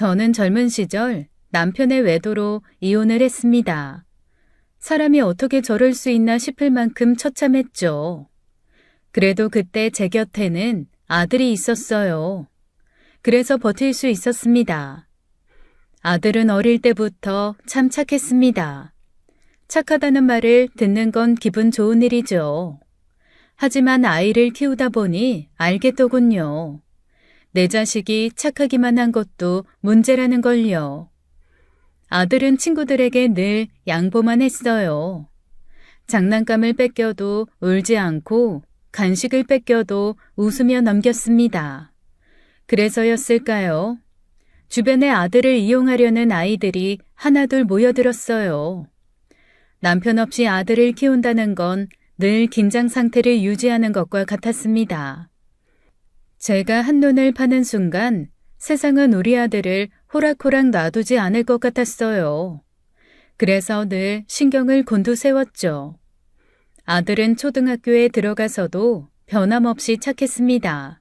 저는 젊은 시절 남편의 외도로 이혼을 했습니다. 사람이 어떻게 저럴 수 있나 싶을 만큼 처참했죠. 그래도 그때 제 곁에는 아들이 있었어요. 그래서 버틸 수 있었습니다. 아들은 어릴 때부터 참 착했습니다. 착하다는 말을 듣는 건 기분 좋은 일이죠. 하지만 아이를 키우다 보니 알겠더군요. 내 자식이 착하기만 한 것도 문제라는 걸요. 아들은 친구들에게 늘 양보만 했어요. 장난감을 뺏겨도 울지 않고 간식을 뺏겨도 웃으며 넘겼습니다. 그래서였을까요? 주변에 아들을 이용하려는 아이들이 하나둘 모여들었어요. 남편 없이 아들을 키운다는 건 늘 긴장 상태를 유지하는 것과 같았습니다. 제가 한눈을 파는 순간 세상은 우리 아들을 호락호락 놔두지 않을 것 같았어요. 그래서 늘 신경을 곤두세웠죠. 아들은 초등학교에 들어가서도 변함없이 착했습니다.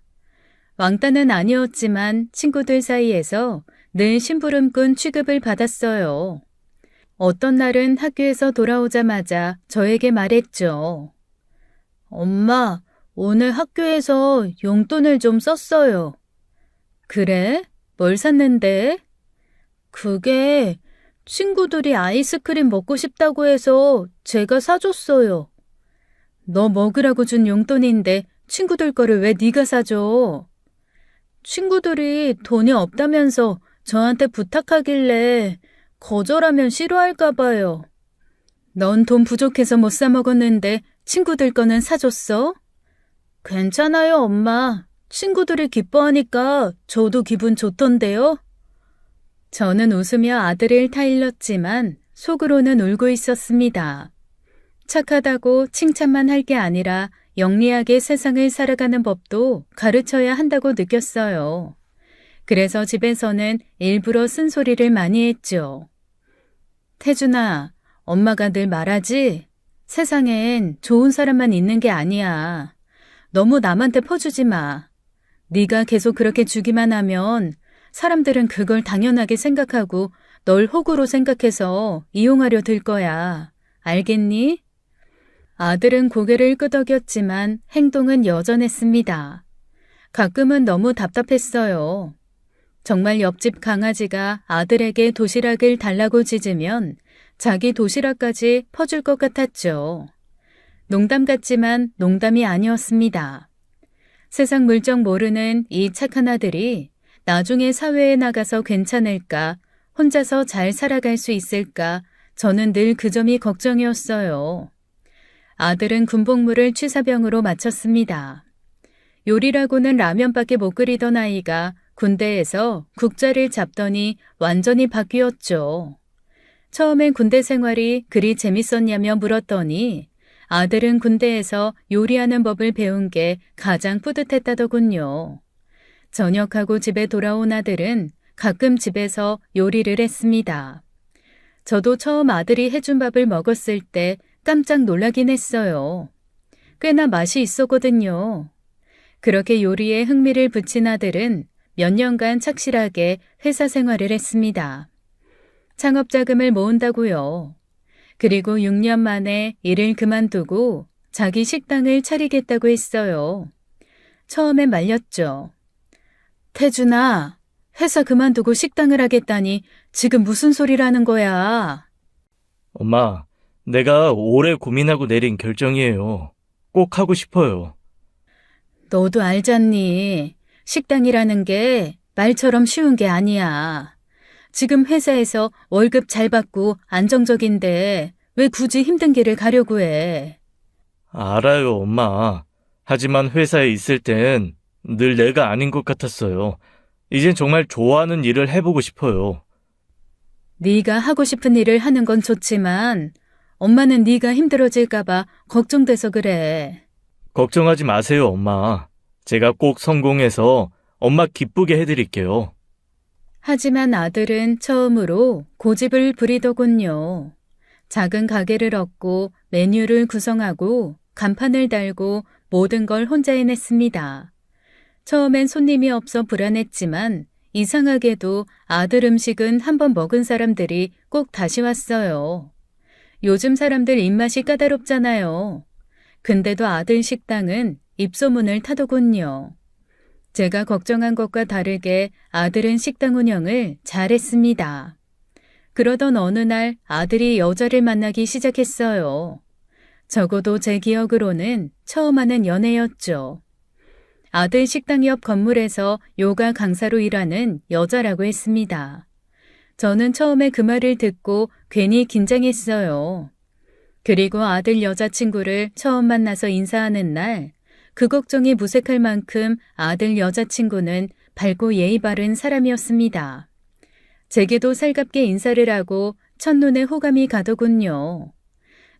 왕따는 아니었지만 친구들 사이에서 늘 심부름꾼 취급을 받았어요. 어떤 날은 학교에서 돌아오자마자 저에게 말했죠. 엄마, 오늘 학교에서 용돈을 좀 썼어요. 그래? 뭘 샀는데? 그게 친구들이 아이스크림 먹고 싶다고 해서 제가 사줬어요. 너 먹으라고 준 용돈인데 친구들 거를 왜 네가 사줘? 친구들이 돈이 없다면서 저한테 부탁하길래 거절하면 싫어할까 봐요. 넌 돈 부족해서 못 사 먹었는데 친구들 거는 사줬어? 괜찮아요, 엄마. 친구들이 기뻐하니까 저도 기분 좋던데요? 저는 웃으며 아들을 타일렀지만 속으로는 울고 있었습니다. 착하다고 칭찬만 할 게 아니라 영리하게 세상을 살아가는 법도 가르쳐야 한다고 느꼈어요. 그래서 집에서는 일부러 쓴소리를 많이 했죠. 태준아, 엄마가 늘 말하지? 세상엔 좋은 사람만 있는 게 아니야. 너무 남한테 퍼주지 마. 네가 계속 그렇게 주기만 하면 사람들은 그걸 당연하게 생각하고 널 호구로 생각해서 이용하려 들 거야. 알겠니? 아들은 고개를 끄덕였지만 행동은 여전했습니다. 가끔은 너무 답답했어요. 정말 옆집 강아지가 아들에게 도시락을 달라고 짖으면 자기 도시락까지 퍼줄 것 같았죠. 농담 같지만 농담이 아니었습니다. 세상 물정 모르는 이 착한 아들이 나중에 사회에 나가서 괜찮을까, 혼자서 잘 살아갈 수 있을까, 저는 늘 그 점이 걱정이었어요. 아들은 군복무를 취사병으로 마쳤습니다. 요리라고는 라면밖에 못 끓이던 아이가 군대에서 국자를 잡더니 완전히 바뀌었죠. 처음엔 군대 생활이 그리 재밌었냐며 물었더니 아들은 군대에서 요리하는 법을 배운 게 가장 뿌듯했다더군요. 전역하고 집에 돌아온 아들은 가끔 집에서 요리를 했습니다. 저도 처음 아들이 해준 밥을 먹었을 때 깜짝 놀라긴 했어요. 꽤나 맛이 있었거든요. 그렇게 요리에 흥미를 붙인 아들은 몇 년간 착실하게 회사 생활을 했습니다. 창업자금을 모은다고요. 그리고 6년 만에 일을 그만두고 자기 식당을 차리겠다고 했어요. 처음엔 말렸죠. 태준아, 회사 그만두고 식당을 하겠다니 지금 무슨 소리라는 거야? 엄마, 내가 오래 고민하고 내린 결정이에요. 꼭 하고 싶어요. 너도 알잖니. 식당이라는 게 말처럼 쉬운 게 아니야. 지금 회사에서 월급 잘 받고 안정적인데 왜 굳이 힘든 길을 가려고 해? 알아요, 엄마. 하지만 회사에 있을 땐 늘 내가 아닌 것 같았어요. 이젠 정말 좋아하는 일을 해보고 싶어요. 네가 하고 싶은 일을 하는 건 좋지만 엄마는 네가 힘들어질까 봐 걱정돼서 그래. 걱정하지 마세요, 엄마. 제가 꼭 성공해서 엄마 기쁘게 해드릴게요. 하지만 아들은 처음으로 고집을 부리더군요. 작은 가게를 얻고 메뉴를 구성하고 간판을 달고 모든 걸 혼자 해냈습니다. 처음엔 손님이 없어 불안했지만 이상하게도 아들 음식은 한 번 먹은 사람들이 꼭 다시 왔어요. 요즘 사람들 입맛이 까다롭잖아요. 근데도 아들 식당은 입소문을 타더군요. 제가 걱정한 것과 다르게 아들은 식당 운영을 잘했습니다. 그러던 어느 날 아들이 여자를 만나기 시작했어요. 적어도 제 기억으로는 처음 하는 연애였죠. 아들 식당 옆 건물에서 요가 강사로 일하는 여자라고 했습니다. 저는 처음에 그 말을 듣고 괜히 긴장했어요. 그리고 아들 여자친구를 처음 만나서 인사하는 날, 그 걱정이 무색할 만큼 아들 여자친구는 밝고 예의 바른 사람이었습니다. 제게도 살갑게 인사를 하고 첫눈에 호감이 가더군요.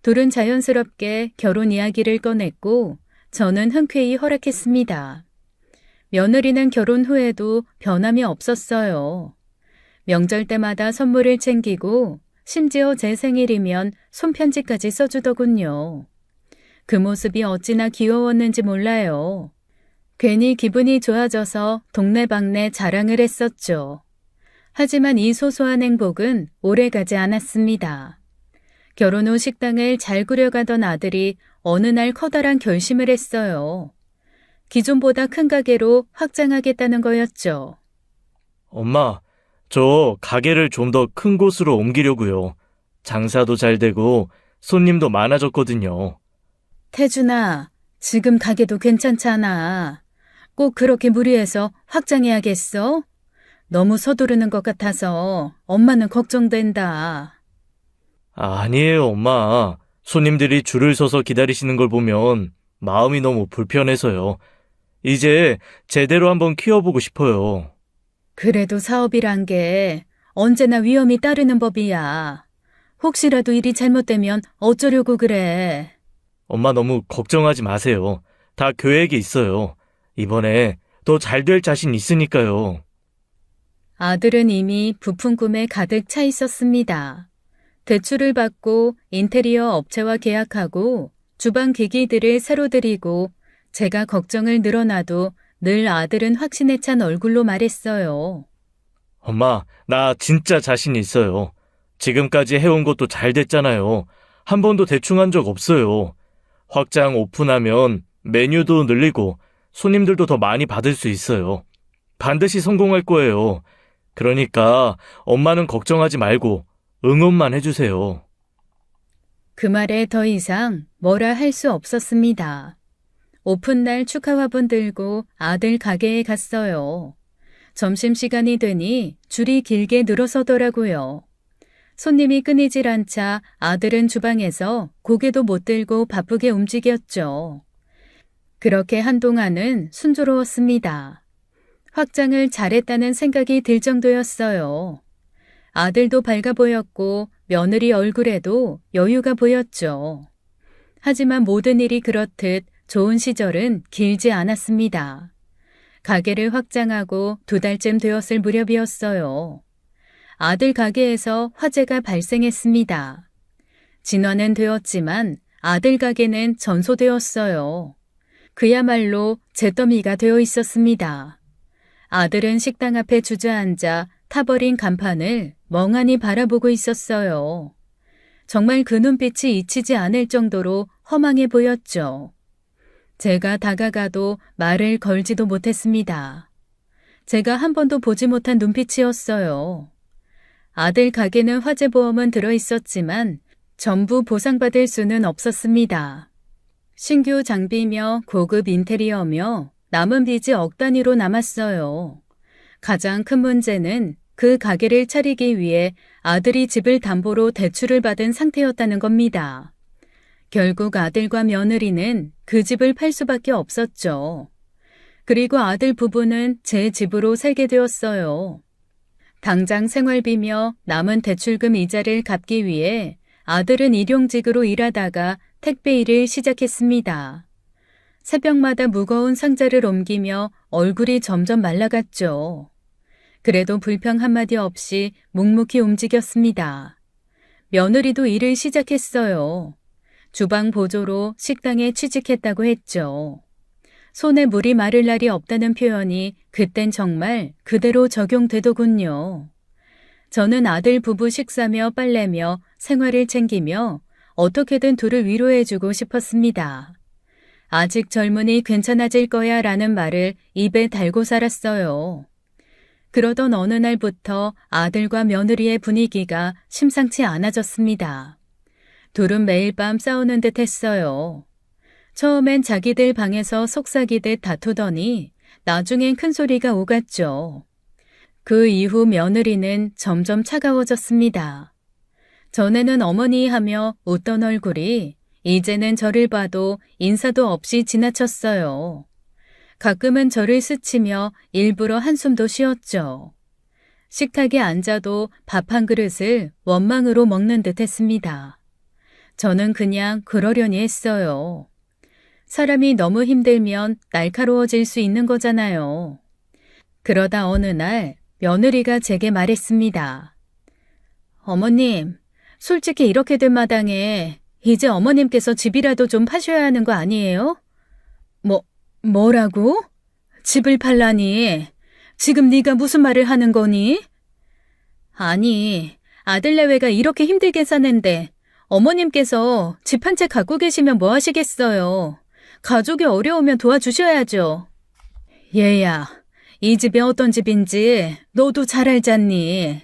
둘은 자연스럽게 결혼 이야기를 꺼냈고 저는 흔쾌히 허락했습니다. 며느리는 결혼 후에도 변함이 없었어요. 명절 때마다 선물을 챙기고 심지어 제 생일이면 손편지까지 써주더군요. 그 모습이 어찌나 귀여웠는지 몰라요. 괜히 기분이 좋아져서 동네방네 자랑을 했었죠. 하지만 이 소소한 행복은 오래가지 않았습니다. 결혼 후 식당을 잘 꾸려가던 아들이 어느 날 커다란 결심을 했어요. 기존보다 큰 가게로 확장하겠다는 거였죠. 엄마, 저 가게를 좀 더 큰 곳으로 옮기려고요. 장사도 잘 되고 손님도 많아졌거든요. 태준아, 지금 가게도 괜찮잖아. 꼭 그렇게 무리해서 확장해야겠어? 너무 서두르는 것 같아서 엄마는 걱정된다. 아니에요, 엄마. 손님들이 줄을 서서 기다리시는 걸 보면 마음이 너무 불편해서요. 이제 제대로 한번 키워보고 싶어요. 그래도 사업이란 게 언제나 위험이 따르는 법이야. 혹시라도 일이 잘못되면 어쩌려고 그래. 엄마 너무 걱정하지 마세요. 다 계획이 있어요. 이번에 더 잘 될 자신 있으니까요. 아들은 이미 부푼 꿈에 가득 차 있었습니다. 대출을 받고 인테리어 업체와 계약하고 주방 기기들을 새로 들이고 제가 걱정을 늘어놔도 늘 아들은 확신에 찬 얼굴로 말했어요. 엄마, 나 진짜 자신 있어요. 지금까지 해온 것도 잘 됐잖아요. 한 번도 대충 한 적 없어요. 확장 오픈하면 메뉴도 늘리고 손님들도 더 많이 받을 수 있어요. 반드시 성공할 거예요. 그러니까 엄마는 걱정하지 말고 응원만 해주세요. 그 말에 더 이상 뭐라 할 수 없었습니다. 오픈날 축하 화분 들고 아들 가게에 갔어요. 점심시간이 되니 줄이 길게 늘어서더라고요. 손님이 끊이질 않자 아들은 주방에서 고개도 못 들고 바쁘게 움직였죠. 그렇게 한동안은 순조로웠습니다. 확장을 잘했다는 생각이 들 정도였어요. 아들도 밝아 보였고 며느리 얼굴에도 여유가 보였죠. 하지만 모든 일이 그렇듯 좋은 시절은 길지 않았습니다. 가게를 확장하고 2달쯤 되었을 무렵이었어요. 아들 가게에서 화재가 발생했습니다. 진화는 되었지만 아들 가게는 전소되었어요. 그야말로 잿더미가 되어 있었습니다. 아들은 식당 앞에 주저앉아 타버린 간판을 멍하니 바라보고 있었어요. 정말 그 눈빛이 잊히지 않을 정도로 허망해 보였죠. 제가 다가가도 말을 걸지도 못했습니다. 제가 한 번도 보지 못한 눈빛이었어요. 아들 가게는 화재보험은 들어있었지만 전부 보상받을 수는 없었습니다. 신규 장비며 고급 인테리어며 남은 빚이 억 단위로 남았어요. 가장 큰 문제는 그 가게를 차리기 위해 아들이 집을 담보로 대출을 받은 상태였다는 겁니다. 결국 아들과 며느리는 그 집을 팔 수밖에 없었죠. 그리고 아들 부부는 제 집으로 살게 되었어요. 당장 생활비며 남은 대출금 이자를 갚기 위해 아들은 일용직으로 일하다가 택배 일을 시작했습니다. 새벽마다 무거운 상자를 옮기며 얼굴이 점점 말라갔죠. 그래도 불평 한마디 없이 묵묵히 움직였습니다. 며느리도 일을 시작했어요. 주방 보조로 식당에 취직했다고 했죠. 손에 물이 마를 날이 없다는 표현이 그땐 정말 그대로 적용되더군요. 저는 아들 부부 식사며 빨래며 생활을 챙기며 어떻게든 둘을 위로해주고 싶었습니다. 아직 젊으니 괜찮아질 거야 라는 말을 입에 달고 살았어요. 그러던 어느 날부터 아들과 며느리의 분위기가 심상치 않아졌습니다. 둘은 매일 밤 싸우는 듯 했어요. 처음엔 자기들 방에서 속삭이듯 다투더니 나중엔 큰 소리가 오갔죠. 그 이후 며느리는 점점 차가워졌습니다. 전에는 어머니 하며 웃던 얼굴이 이제는 저를 봐도 인사도 없이 지나쳤어요. 가끔은 저를 스치며 일부러 한숨도 쉬었죠. 식탁에 앉아도 밥 한 그릇을 원망으로 먹는 듯 했습니다. 저는 그냥 그러려니 했어요. 사람이 너무 힘들면 날카로워질 수 있는 거잖아요. 그러다 어느 날 며느리가 제게 말했습니다. 어머님, 솔직히 이렇게 된 마당에 이제 어머님께서 집이라도 좀 파셔야 하는 거 아니에요? 뭐라고? 집을 팔라니? 지금 네가 무슨 말을 하는 거니? 아니, 아들 내외가 이렇게 힘들게 사는데 어머님께서 집 한 채 갖고 계시면 뭐 하시겠어요? 가족이 어려우면 도와주셔야죠. 얘야, 이 집이 어떤 집인지 너도 잘 알잖니.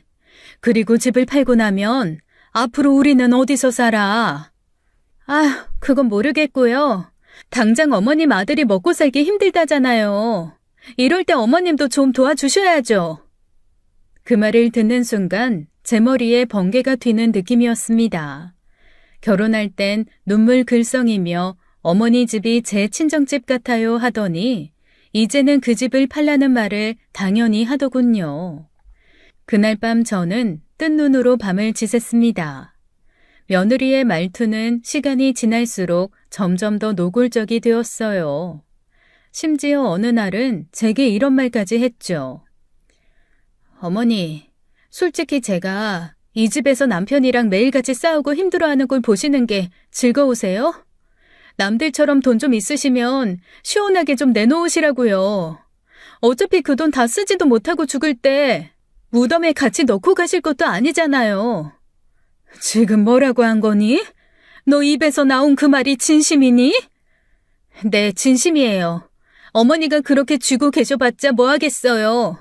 그리고 집을 팔고 나면 앞으로 우리는 어디서 살아? 그건 모르겠고요. 당장 어머님 아들이 먹고 살기 힘들다잖아요. 이럴 때 어머님도 좀 도와주셔야죠. 그 말을 듣는 순간 제 머리에 번개가 튀는 느낌이었습니다. 결혼할 땐 눈물 글썽이며 어머니 집이 제 친정집 같아요 하더니 이제는 그 집을 팔라는 말을 당연히 하더군요. 그날 밤 저는 뜬 눈으로 밤을 지샜습니다. 며느리의 말투는 시간이 지날수록 점점 더 노골적이 되었어요. 심지어 어느 날은 제게 이런 말까지 했죠. 어머니, 솔직히 제가 이 집에서 남편이랑 매일같이 싸우고 힘들어하는 걸 보시는 게 즐거우세요? 남들처럼 돈 좀 있으시면 시원하게 좀 내놓으시라고요. 어차피 그 돈 다 쓰지도 못하고 죽을 때 무덤에 같이 넣고 가실 것도 아니잖아요. 지금 뭐라고 한 거니? 너 입에서 나온 그 말이 진심이니? 네, 진심이에요. 어머니가 그렇게 쥐고 계셔봤자 뭐 하겠어요.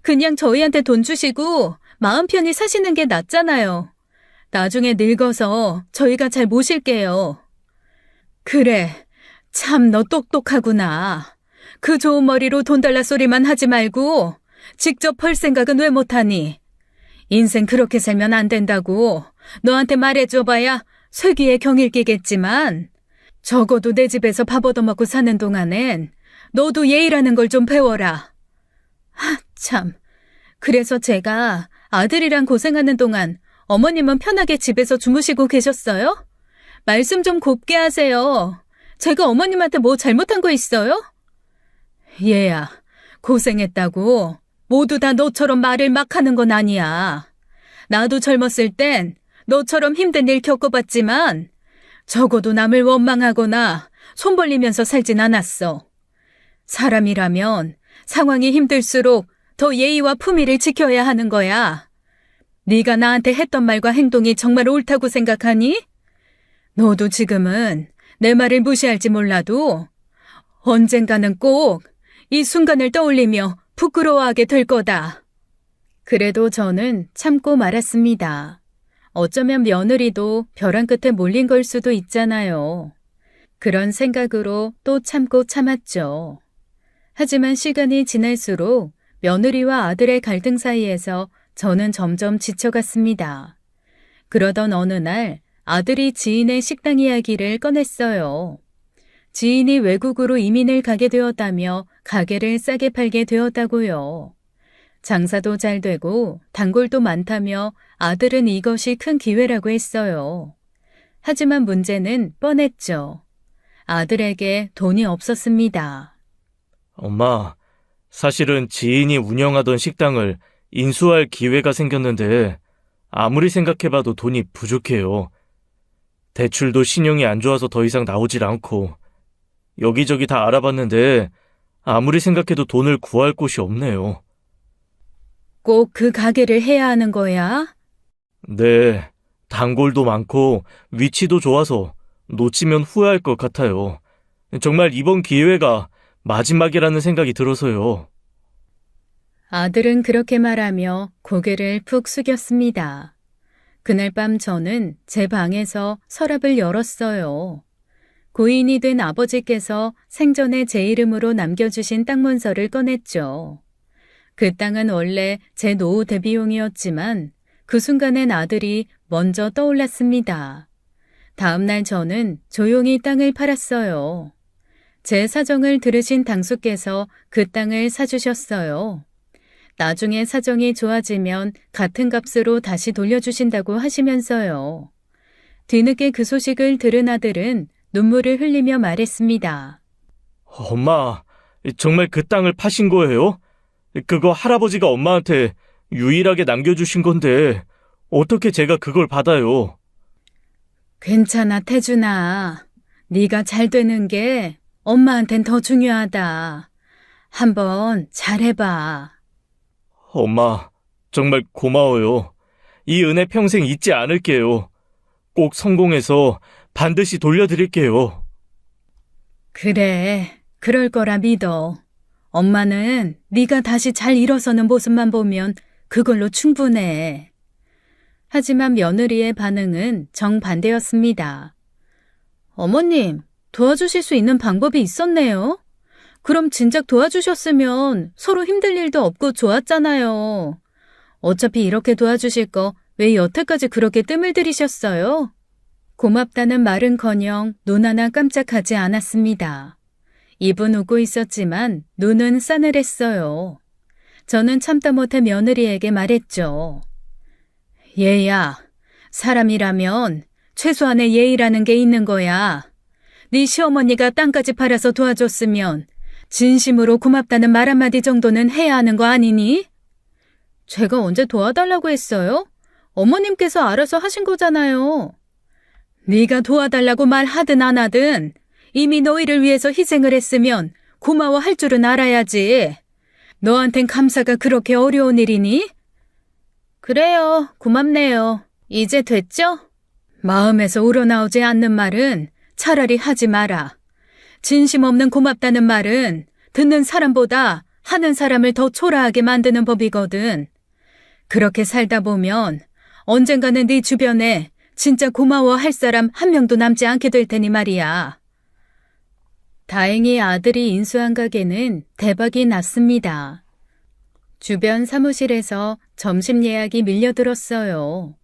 그냥 저희한테 돈 주시고 마음 편히 사시는 게 낫잖아요. 나중에 늙어서 저희가 잘 모실게요. 그래, 참 너 똑똑하구나. 그 좋은 머리로 돈 달라 소리만 하지 말고 직접 펄 생각은 왜 못하니? 인생 그렇게 살면 안 된다고 너한테 말해줘봐야 쇠귀에 경일 끼겠지만 적어도 내 집에서 밥 얻어먹고 사는 동안엔 너도 예의라는 걸 좀 배워라. 참. 그래서 제가 아들이랑 고생하는 동안 어머님은 편하게 집에서 주무시고 계셨어요? 말씀 좀 곱게 하세요. 제가 어머님한테 뭐 잘못한 거 있어요? 얘야, 고생했다고 모두 다 너처럼 말을 막 하는 건 아니야. 나도 젊었을 땐 너처럼 힘든 일 겪어봤지만 적어도 남을 원망하거나 손 벌리면서 살진 않았어. 사람이라면 상황이 힘들수록 더 예의와 품위를 지켜야 하는 거야. 네가 나한테 했던 말과 행동이 정말 옳다고 생각하니? 너도 지금은 내 말을 무시할지 몰라도 언젠가는 꼭 이 순간을 떠올리며 부끄러워하게 될 거다. 그래도 저는 참고 말았습니다. 어쩌면 며느리도 벼랑 끝에 몰린 걸 수도 있잖아요. 그런 생각으로 또 참고 참았죠. 하지만 시간이 지날수록 며느리와 아들의 갈등 사이에서 저는 점점 지쳐갔습니다. 그러던 어느 날 아들이 지인의 식당 이야기를 꺼냈어요. 지인이 외국으로 이민을 가게 되었다며 가게를 싸게 팔게 되었다고요. 장사도 잘 되고 단골도 많다며 아들은 이것이 큰 기회라고 했어요. 하지만 문제는 뻔했죠. 아들에게 돈이 없었습니다. 엄마, 사실은 지인이 운영하던 식당을 인수할 기회가 생겼는데 아무리 생각해봐도 돈이 부족해요. 대출도 신용이 안 좋아서 더 이상 나오질 않고 여기저기 다 알아봤는데 아무리 생각해도 돈을 구할 곳이 없네요. 꼭 그 가게를 해야 하는 거야? 네, 단골도 많고 위치도 좋아서 놓치면 후회할 것 같아요. 정말 이번 기회가 마지막이라는 생각이 들어서요. 아들은 그렇게 말하며 고개를 푹 숙였습니다. 그날 밤 저는 제 방에서 서랍을 열었어요. 고인이 된 아버지께서 생전에 제 이름으로 남겨주신 땅 문서를 꺼냈죠. 그 땅은 원래 제 노후 대비용이었지만 그 순간엔 아들이 먼저 떠올랐습니다. 다음날 저는 조용히 땅을 팔았어요. 제 사정을 들으신 당수께서 그 땅을 사주셨어요. 나중에 사정이 좋아지면 같은 값으로 다시 돌려주신다고 하시면서요. 뒤늦게 그 소식을 들은 아들은 눈물을 흘리며 말했습니다. 엄마, 정말 그 땅을 파신 거예요? 그거 할아버지가 엄마한테 유일하게 남겨주신 건데 어떻게 제가 그걸 받아요? 괜찮아, 태준아. 네가 잘 되는 게 엄마한텐 더 중요하다. 한번 잘해봐. 엄마, 정말 고마워요. 이 은혜 평생 잊지 않을게요. 꼭 성공해서 반드시 돌려드릴게요. 그래, 그럴 거라 믿어. 엄마는 네가 다시 잘 일어서는 모습만 보면 그걸로 충분해. 하지만 며느리의 반응은 정반대였습니다. 어머님, 도와주실 수 있는 방법이 있었네요. 그럼 진작 도와주셨으면 서로 힘들 일도 없고 좋았잖아요. 어차피 이렇게 도와주실 거 왜 여태까지 그렇게 뜸을 들이셨어요? 고맙다는 말은커녕 눈 하나 깜짝하지 않았습니다. 입은 웃고 있었지만 눈은 싸늘했어요. 저는 참다 못해 며느리에게 말했죠. 얘야, 사람이라면 최소한의 예의라는 게 있는 거야. 네 시어머니가 땅까지 팔아서 도와줬으면 진심으로 고맙다는 말 한마디 정도는 해야 하는 거 아니니? 제가 언제 도와달라고 했어요? 어머님께서 알아서 하신 거잖아요. 네가 도와달라고 말하든 안 하든 이미 너희를 위해서 희생을 했으면 고마워할 줄은 알아야지. 너한텐 감사가 그렇게 어려운 일이니? 그래요, 고맙네요. 이제 됐죠? 마음에서 우러나오지 않는 말은 차라리 하지 마라. 진심 없는 고맙다는 말은 듣는 사람보다 하는 사람을 더 초라하게 만드는 법이거든. 그렇게 살다 보면 언젠가는 네 주변에 진짜 고마워할 사람 한 명도 남지 않게 될 테니 말이야. 다행히 아들이 인수한 가게는 대박이 났습니다. 주변 사무실에서 점심 예약이 밀려들었어요.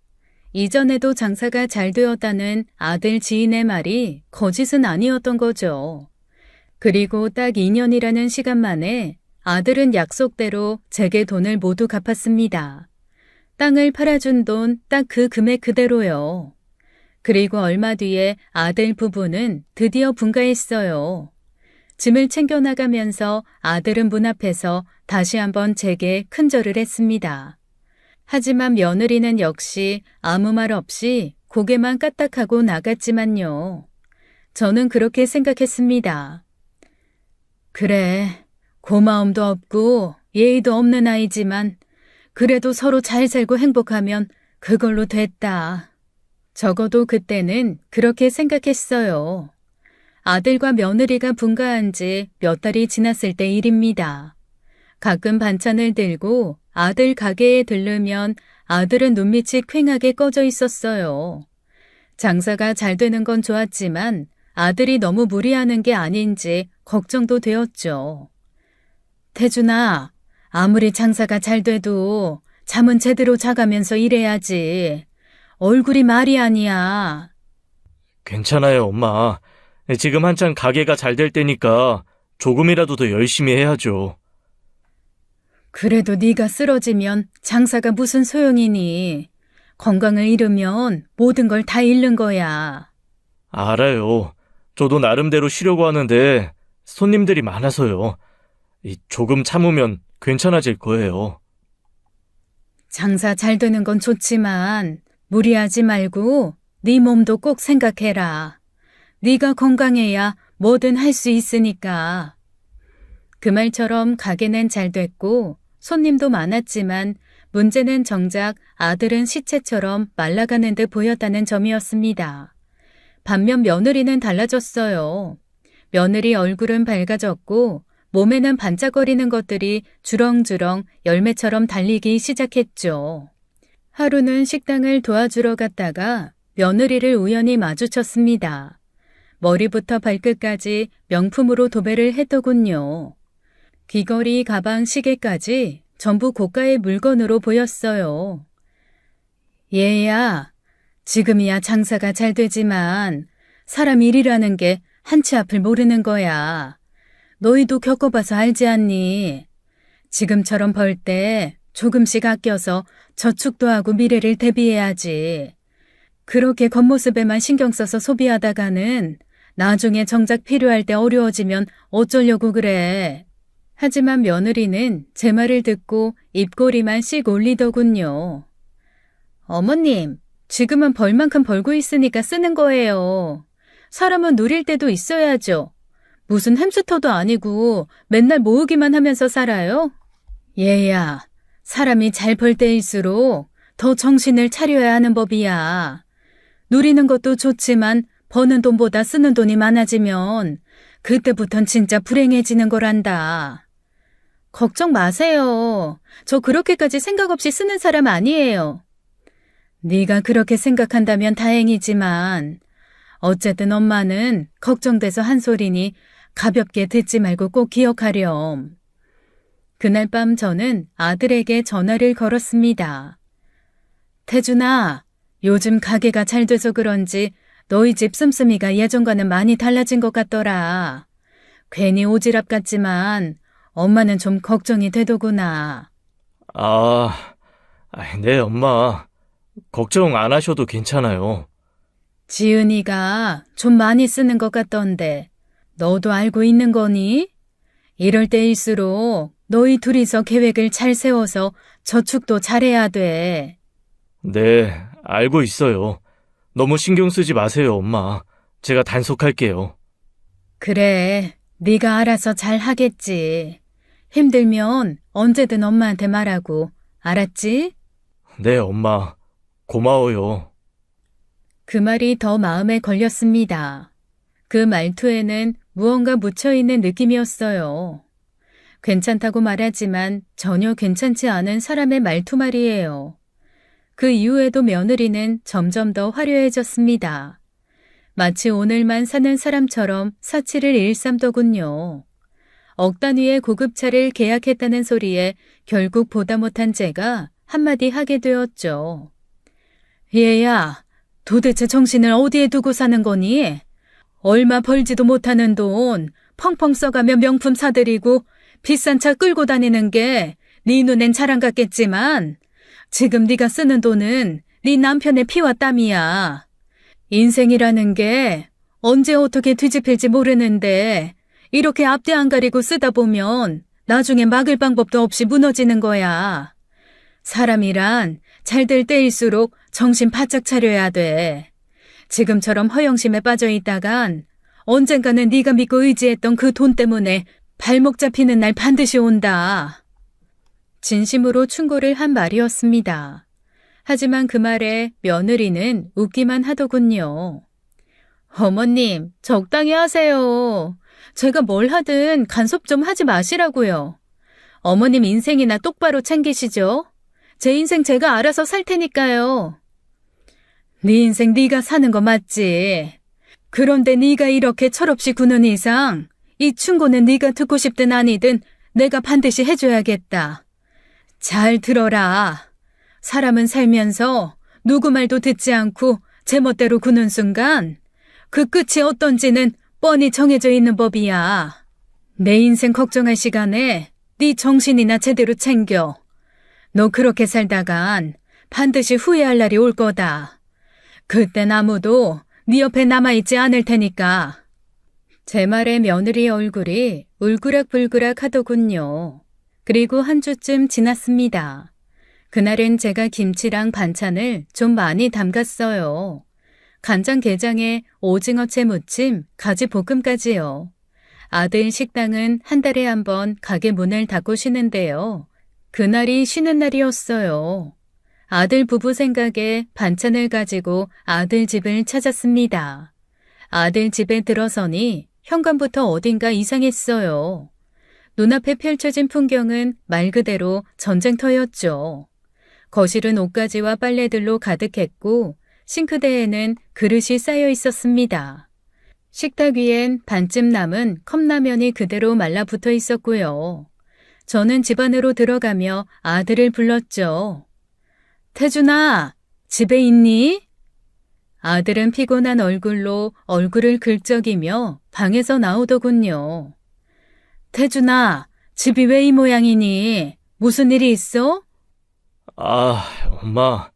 이전에도 장사가 잘 되었다는 아들 지인의 말이 거짓은 아니었던 거죠. 그리고 딱 2년이라는 시간 만에 아들은 약속대로 제게 돈을 모두 갚았습니다. 땅을 팔아준 돈 딱 그 금액 그대로요. 그리고 얼마 뒤에 아들 부부는 드디어 분가했어요. 짐을 챙겨나가면서 아들은 문 앞에서 다시 한번 제게 큰절을 했습니다. 하지만 며느리는 역시 아무 말 없이 고개만 까딱하고 나갔지만요. 저는 그렇게 생각했습니다. 그래, 고마움도 없고 예의도 없는 아이지만 그래도 서로 잘 살고 행복하면 그걸로 됐다. 적어도 그때는 그렇게 생각했어요. 아들과 며느리가 분가한 지 몇 달이 지났을 때 일입니다. 가끔 반찬을 들고 아들 가게에 들르면 아들은 눈밑이 퀭하게 꺼져 있었어요. 장사가 잘 되는 건 좋았지만 아들이 너무 무리하는 게 아닌지 걱정도 되었죠. 태준아, 아무리 장사가 잘 돼도 잠은 제대로 자가면서 일해야지. 얼굴이 말이 아니야. 괜찮아요, 엄마. 지금 한창 가게가 잘 될 때니까 조금이라도 더 열심히 해야죠. 그래도 네가 쓰러지면 장사가 무슨 소용이니. 건강을 잃으면 모든 걸 다 잃는 거야. 알아요. 저도 나름대로 쉬려고 하는데 손님들이 많아서요. 조금 참으면 괜찮아질 거예요. 장사 잘 되는 건 좋지만 무리하지 말고 네 몸도 꼭 생각해라. 네가 건강해야 뭐든 할 수 있으니까. 그 말처럼 가게는 잘 됐고 손님도 많았지만 문제는 정작 아들은 시체처럼 말라가는 듯 보였다는 점이었습니다. 반면 며느리는 달라졌어요. 며느리 얼굴은 밝아졌고 몸에는 반짝거리는 것들이 주렁주렁 열매처럼 달리기 시작했죠. 하루는 식당을 도와주러 갔다가 며느리를 우연히 마주쳤습니다. 머리부터 발끝까지 명품으로 도배를 했더군요. 귀걸이, 가방, 시계까지 전부 고가의 물건으로 보였어요. 얘야, 지금이야 장사가 잘 되지만 사람 일이라는 게 한치 앞을 모르는 거야. 너희도 겪어봐서 알지 않니? 지금처럼 벌 때 조금씩 아껴서 저축도 하고 미래를 대비해야지. 그렇게 겉모습에만 신경 써서 소비하다가는 나중에 정작 필요할 때 어려워지면 어쩌려고 그래. 하지만 며느리는 제 말을 듣고 입꼬리만 씩 올리더군요. 어머님, 지금은 벌 만큼 벌고 있으니까 쓰는 거예요. 사람은 누릴 때도 있어야죠. 무슨 햄스터도 아니고 맨날 모으기만 하면서 살아요? 얘야, 사람이 잘 벌 때일수록 더 정신을 차려야 하는 법이야. 누리는 것도 좋지만 버는 돈보다 쓰는 돈이 많아지면 그때부턴 진짜 불행해지는 거란다. 걱정 마세요. 저 그렇게까지 생각 없이 쓰는 사람 아니에요. 네가 그렇게 생각한다면 다행이지만 어쨌든 엄마는 걱정돼서 한 소리니 가볍게 듣지 말고 꼭 기억하렴. 그날 밤 저는 아들에게 전화를 걸었습니다. 태준아, 요즘 가게가 잘 돼서 그런지 너희 집 씀씀이가 예전과는 많이 달라진 것 같더라. 괜히 오지랖 같지만 엄마는 좀 걱정이 되더구나. 네, 엄마. 걱정 안 하셔도 괜찮아요. 지은이가 좀 많이 쓰는 것 같던데 너도 알고 있는 거니? 이럴 때일수록 너희 둘이서 계획을 잘 세워서 저축도 잘해야 돼. 네, 알고 있어요. 너무 신경 쓰지 마세요, 엄마. 제가 단속할게요. 그래, 네가 알아서 잘 하겠지. 힘들면 언제든 엄마한테 말하고, 알았지? 네, 엄마. 고마워요. 그 말이 더 마음에 걸렸습니다. 그 말투에는 무언가 묻혀있는 느낌이었어요. 괜찮다고 말하지만 전혀 괜찮지 않은 사람의 말투 말이에요. 그 이후에도 며느리는 점점 더 화려해졌습니다. 마치 오늘만 사는 사람처럼 사치를 일삼더군요. 억 단위의 고급차를 계약했다는 소리에 결국 보다 못한 제가 한마디 하게 되었죠. 얘야, 도대체 정신을 어디에 두고 사는 거니? 얼마 벌지도 못하는 돈 펑펑 써가며 명품 사들이고 비싼 차 끌고 다니는 게 네 눈엔 자랑 같겠지만 지금 네가 쓰는 돈은 네 남편의 피와 땀이야. 인생이라는 게 언제 어떻게 뒤집힐지 모르는데 이렇게 앞뒤 안 가리고 쓰다 보면 나중에 막을 방법도 없이 무너지는 거야. 사람이란 잘 될 때일수록 정신 바짝 차려야 돼. 지금처럼 허영심에 빠져 있다간 언젠가는 네가 믿고 의지했던 그 돈 때문에 발목 잡히는 날 반드시 온다. 진심으로 충고를 한 말이었습니다. 하지만 그 말에 며느리는 웃기만 하더군요. 어머님, 적당히 하세요. 제가 뭘 하든 간섭 좀 하지 마시라고요. 어머님 인생이나 똑바로 챙기시죠. 제 인생 제가 알아서 살 테니까요. 네 인생 네가 사는 거 맞지. 그런데 네가 이렇게 철없이 구는 이상 이 충고는 네가 듣고 싶든 아니든 내가 반드시 해줘야겠다. 잘 들어라. 사람은 살면서 누구 말도 듣지 않고 제멋대로 구는 순간 그 끝이 어떤지는 뻔히 정해져 있는 법이야. 내 인생 걱정할 시간에 네 정신이나 제대로 챙겨. 너 그렇게 살다간 반드시 후회할 날이 올 거다. 그땐 아무도 네 옆에 남아있지 않을 테니까. 제 말에 며느리의 얼굴이 울그락불그락 하더군요. 그리고 한 주쯤 지났습니다. 그날은 제가 김치랑 반찬을 좀 많이 담갔어요. 간장게장에 오징어채 무침, 가지 볶음까지요. 아들 식당은 한 달에 한 번 가게 문을 닫고 쉬는데요. 그날이 쉬는 날이었어요. 아들 부부 생각에 반찬을 가지고 아들 집을 찾았습니다. 아들 집에 들어서니 현관부터 어딘가 이상했어요. 눈앞에 펼쳐진 풍경은 말 그대로 전쟁터였죠. 거실은 옷가지와 빨래들로 가득했고 싱크대에는 그릇이 쌓여 있었습니다. 식탁 위엔 반쯤 남은 컵라면이 그대로 말라붙어 있었고요. 저는 집 안으로 들어가며 아들을 불렀죠. 태준아, 집에 있니? 아들은 피곤한 얼굴로 얼굴을 긁적이며 방에서 나오더군요. 태준아, 집이 왜 이 모양이니? 무슨 일이 있어? 아, 엄마,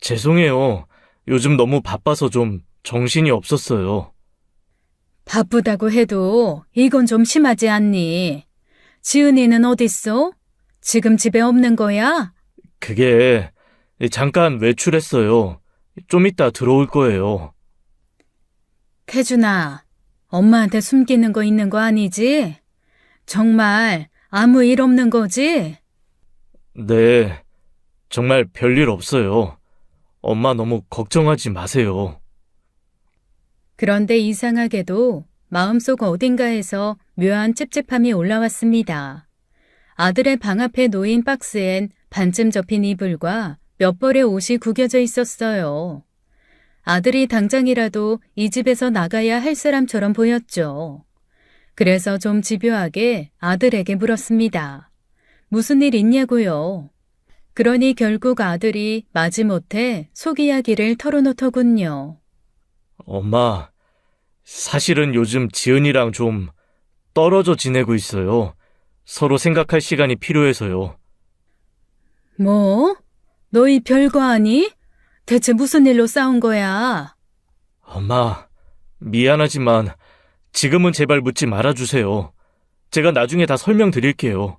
죄송해요. 요즘 너무 바빠서 좀 정신이 없었어요. 바쁘다고 해도 이건 좀 심하지 않니? 지은이는 어딨어? 지금 집에 없는 거야? 그게 잠깐 외출했어요. 좀 이따 들어올 거예요. 태준아, 엄마한테 숨기는 거 있는 거 아니지? 정말 아무 일 없는 거지? 네, 정말 별일 없어요. 엄마 너무 걱정하지 마세요. 그런데 이상하게도 마음속 어딘가에서 묘한 찝찝함이 올라왔습니다. 아들의 방 앞에 놓인 박스엔 반쯤 접힌 이불과 몇 벌의 옷이 구겨져 있었어요. 아들이 당장이라도 이 집에서 나가야 할 사람처럼 보였죠. 그래서 좀 집요하게 아들에게 물었습니다. 무슨 일 있냐고요? 그러니 결국 아들이 마지못해 속 이야기를 털어놓더군요. 엄마, 사실은 요즘 지은이랑 좀 떨어져 지내고 있어요. 서로 생각할 시간이 필요해서요. 뭐? 너희 별거 아니? 대체 무슨 일로 싸운 거야? 엄마, 미안하지만 지금은 제발 묻지 말아주세요. 제가 나중에 다 설명드릴게요.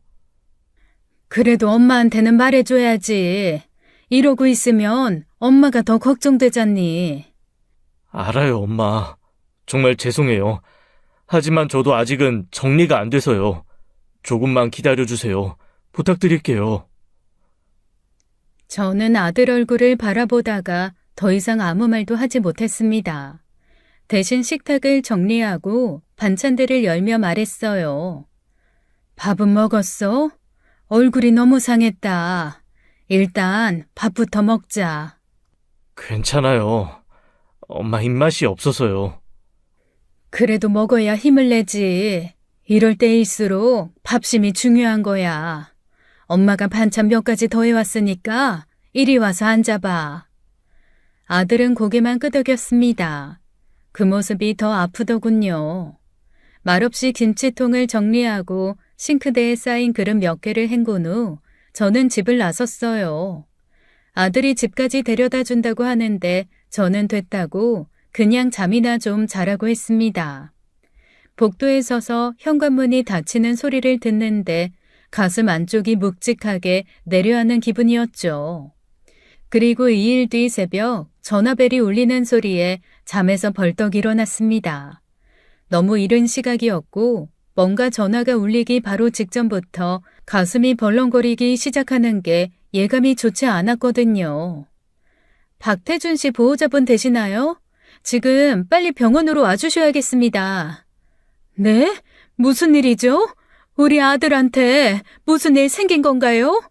그래도 엄마한테는 말해줘야지. 이러고 있으면 엄마가 더 걱정되잖니. 알아요, 엄마. 정말 죄송해요. 하지만 저도 아직은 정리가 안 돼서요. 조금만 기다려주세요. 부탁드릴게요. 저는 아들 얼굴을 바라보다가 더 이상 아무 말도 하지 못했습니다. 대신 식탁을 정리하고 반찬들을 열며 말했어요. 밥은 먹었어? 얼굴이 너무 상했다. 일단 밥부터 먹자. 괜찮아요. 엄마 입맛이 없어서요. 그래도 먹어야 힘을 내지. 이럴 때일수록 밥심이 중요한 거야. 엄마가 반찬 몇 가지 더해왔으니까 이리 와서 앉아봐. 아들은 고개만 끄덕였습니다. 그 모습이 더 아프더군요. 말없이 김치통을 정리하고 싱크대에 쌓인 그릇 몇 개를 헹군 후 저는 집을 나섰어요. 아들이 집까지 데려다 준다고 하는데 저는 됐다고 그냥 잠이나 좀 자라고 했습니다. 복도에 서서 현관문이 닫히는 소리를 듣는데 가슴 안쪽이 묵직하게 내려앉는 기분이었죠. 그리고 2일 뒤 새벽 전화벨이 울리는 소리에 잠에서 벌떡 일어났습니다. 너무 이른 시각이었고 뭔가 전화가 울리기 바로 직전부터 가슴이 벌렁거리기 시작하는 게 예감이 좋지 않았거든요. 박태준 씨 보호자분 되시나요? 지금 빨리 병원으로 와주셔야겠습니다. 네? 무슨 일이죠? 우리 아들한테 무슨 일 생긴 건가요?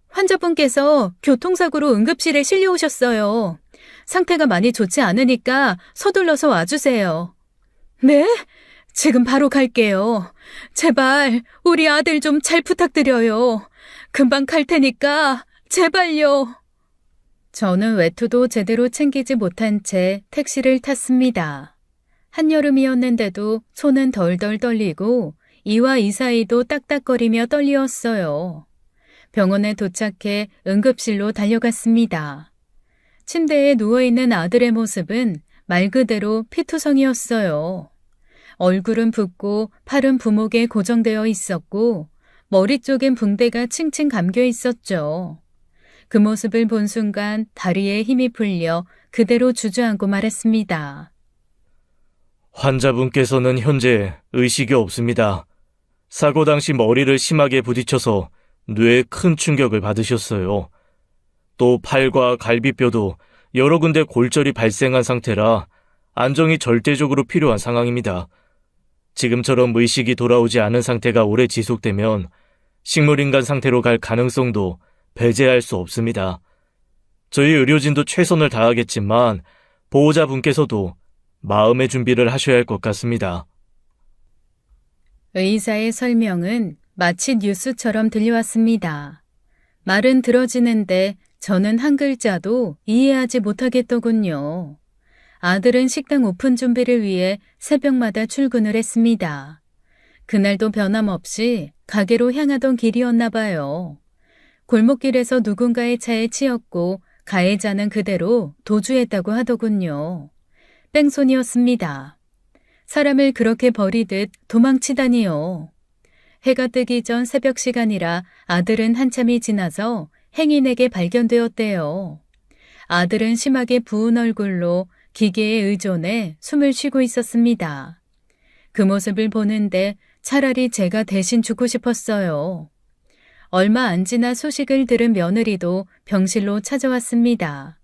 환자분께서 교통사고로 응급실에 실려오셨어요. 상태가 많이 좋지 않으니까 서둘러서 와주세요. 네? 지금 바로 갈게요. 제발 우리 아들 좀 잘 부탁드려요. 금방 갈 테니까 제발요. 저는 외투도 제대로 챙기지 못한 채 택시를 탔습니다. 한여름이었는데도 손은 덜덜 떨리고 이와 이 사이도 딱딱거리며 떨리었어요. 병원에 도착해 응급실로 달려갔습니다. 침대에 누워있는 아들의 모습은 말 그대로 피투성이었어요. 얼굴은 붓고 팔은 부목에 고정되어 있었고 머리 쪽엔 붕대가 칭칭 감겨 있었죠. 그 모습을 본 순간 다리에 힘이 풀려 그대로 주저앉고 말했습니다. 환자분께서는 현재 의식이 없습니다. 사고 당시 머리를 심하게 부딪혀서 뇌에 큰 충격을 받으셨어요. 또 팔과 갈비뼈도 여러 군데 골절이 발생한 상태라 안정이 절대적으로 필요한 상황입니다. 지금처럼 의식이 돌아오지 않은 상태가 오래 지속되면 식물인간 상태로 갈 가능성도 배제할 수 없습니다. 저희 의료진도 최선을 다하겠지만 보호자분께서도 마음의 준비를 하셔야 할 것 같습니다. 의사의 설명은 마치 뉴스처럼 들려왔습니다. 말은 들어지는데 저는 한 글자도 이해하지 못하겠더군요. 아들은 식당 오픈 준비를 위해 새벽마다 출근을 했습니다. 그날도 변함없이 가게로 향하던 길이었나 봐요. 골목길에서 누군가의 차에 치였고 가해자는 그대로 도주했다고 하더군요. 뺑소니였습니다. 사람을 그렇게 버리듯 도망치다니요. 해가 뜨기 전 새벽 시간이라 아들은 한참이 지나서 행인에게 발견되었대요. 아들은 심하게 부은 얼굴로 기계에 의존해 숨을 쉬고 있었습니다. 그 모습을 보는데 차라리 제가 대신 죽고 싶었어요. 얼마 안 지나 소식을 들은 며느리도 병실로 찾아왔습니다.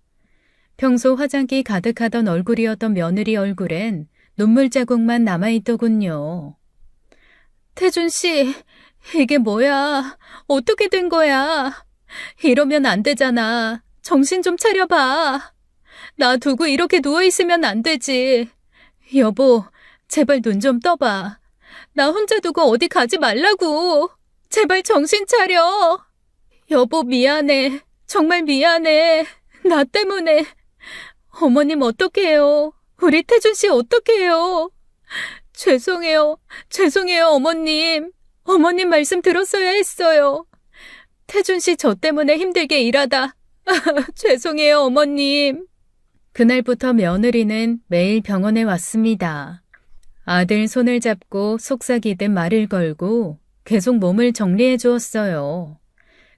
평소 화장기 가득하던 얼굴이었던 며느리 얼굴엔 눈물 자국만 남아있더군요. 태준 씨, 이게 뭐야? 어떻게 된 거야? 이러면 안 되잖아. 정신 좀 차려봐. 나 두고 이렇게 누워있으면 안 되지. 여보, 제발 눈 좀 떠봐. 나 혼자 두고 어디 가지 말라고. 제발 정신 차려. 여보, 미안해. 정말 미안해. 나 때문에. 어머님 어떡해요? 우리 태준 씨 어떡해요? 죄송해요. 죄송해요, 어머님. 어머님 말씀 들었어야 했어요. 태준 씨 저 때문에 힘들게 일하다. 죄송해요, 어머님. 그날부터 며느리는 매일 병원에 왔습니다. 아들 손을 잡고 속삭이듯 말을 걸고 계속 몸을 정리해 주었어요.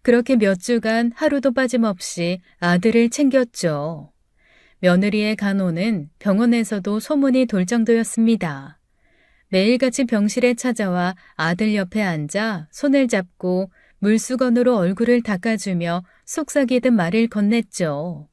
그렇게 몇 주간 하루도 빠짐없이 아들을 챙겼죠. 며느리의 간호는 병원에서도 소문이 돌 정도였습니다. 매일같이 병실에 찾아와 아들 옆에 앉아 손을 잡고 물수건으로 얼굴을 닦아주며 속삭이듯 말을 건넸죠.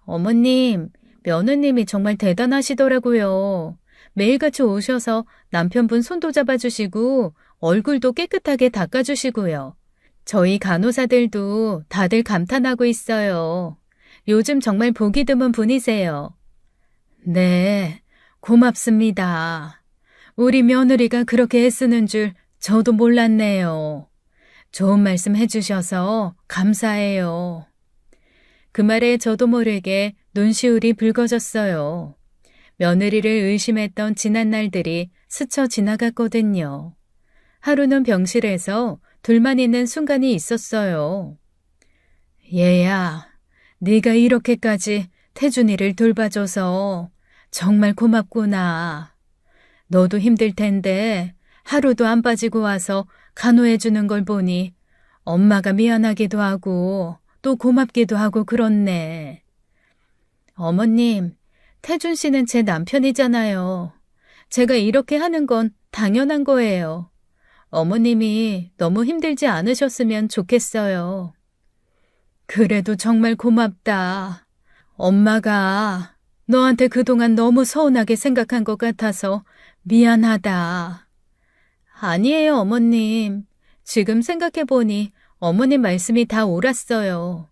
어머님, 며느님이 정말 대단하시더라고요. 매일같이 오셔서 남편분 손도 잡아주시고 얼굴도 깨끗하게 닦아주시고요. 저희 간호사들도 다들 감탄하고 있어요. 요즘 정말 보기 드문 분이세요. 네, 고맙습니다. 우리 며느리가 그렇게 애쓰는 줄 저도 몰랐네요. 좋은 말씀 해주셔서 감사해요. 그 말에 저도 모르게 눈시울이 붉어졌어요. 며느리를 의심했던 지난 날들이 스쳐 지나갔거든요. 하루는 병실에서 둘만 있는 순간이 있었어요. 얘야, 네가 이렇게까지 태준이를 돌봐줘서 정말 고맙구나. 너도 힘들 텐데 하루도 안 빠지고 와서 간호해주는 걸 보니 엄마가 미안하기도 하고 또 고맙기도 하고 그렇네. 어머님, 태준 씨는 제 남편이잖아요. 제가 이렇게 하는 건 당연한 거예요. 어머님이 너무 힘들지 않으셨으면 좋겠어요. 그래도 정말 고맙다. 엄마가 너한테 그동안 너무 서운하게 생각한 것 같아서 미안하다. 아니에요, 어머님. 지금 생각해보니 어머님 말씀이 다 옳았어요.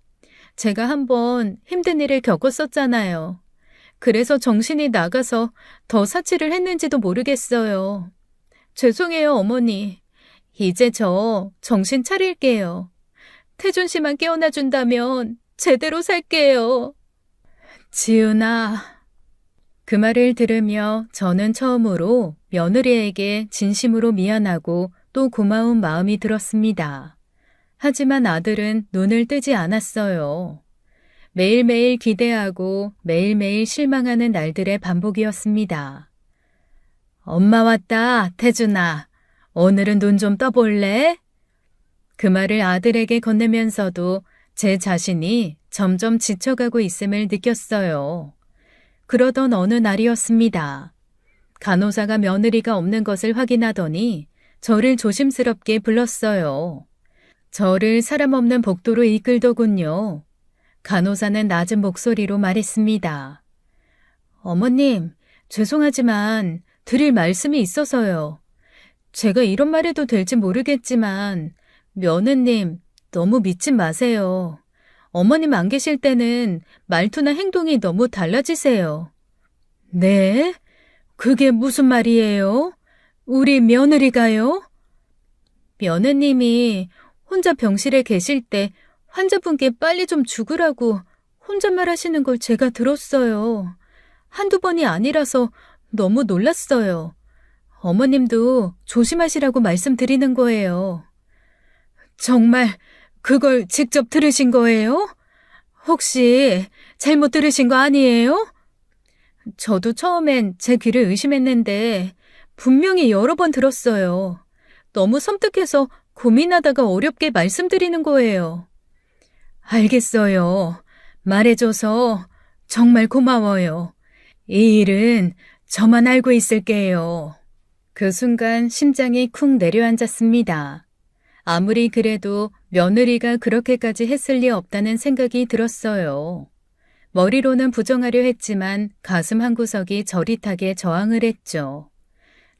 제가 한번 힘든 일을 겪었었잖아요. 그래서 정신이 나가서 더 사치를 했는지도 모르겠어요. 죄송해요, 어머니. 이제 저 정신 차릴게요. 태준 씨만 깨어나 준다면 제대로 살게요. 지은아. 그 말을 들으며 저는 처음으로 며느리에게 진심으로 미안하고 또 고마운 마음이 들었습니다. 하지만 아들은 눈을 뜨지 않았어요. 매일매일 기대하고 매일매일 실망하는 날들의 반복이었습니다. 엄마 왔다, 태준아. 오늘은 눈 좀 떠볼래? 그 말을 아들에게 건네면서도 제 자신이 점점 지쳐가고 있음을 느꼈어요. 그러던 어느 날이었습니다. 간호사가 며느리가 없는 것을 확인하더니 저를 조심스럽게 불렀어요. 저를 사람 없는 복도로 이끌더군요. 간호사는 낮은 목소리로 말했습니다. 어머님, 죄송하지만 드릴 말씀이 있어서요. 제가 이런 말해도 될지 모르겠지만 며느님 너무 믿지 마세요. 어머님 안 계실 때는 말투나 행동이 너무 달라지세요. 네? 그게 무슨 말이에요? 우리 며느리가요? 며느님이 혼자 병실에 계실 때 환자분께 빨리 좀 죽으라고 혼잣말 하시는 걸 제가 들었어요. 한두 번이 아니라서 너무 놀랐어요. 어머님도 조심하시라고 말씀드리는 거예요. 정말 그걸 직접 들으신 거예요? 혹시 잘못 들으신 거 아니에요? 저도 처음엔 제 귀를 의심했는데 분명히 여러 번 들었어요. 너무 섬뜩해서 고민하다가 어렵게 말씀드리는 거예요. 알겠어요. 말해줘서 정말 고마워요. 이 일은 저만 알고 있을게요. 그 순간 심장이 쿵 내려앉았습니다. 아무리 그래도 며느리가 그렇게까지 했을 리 없다는 생각이 들었어요. 머리로는 부정하려 했지만 가슴 한구석이 저릿하게 저항을 했죠.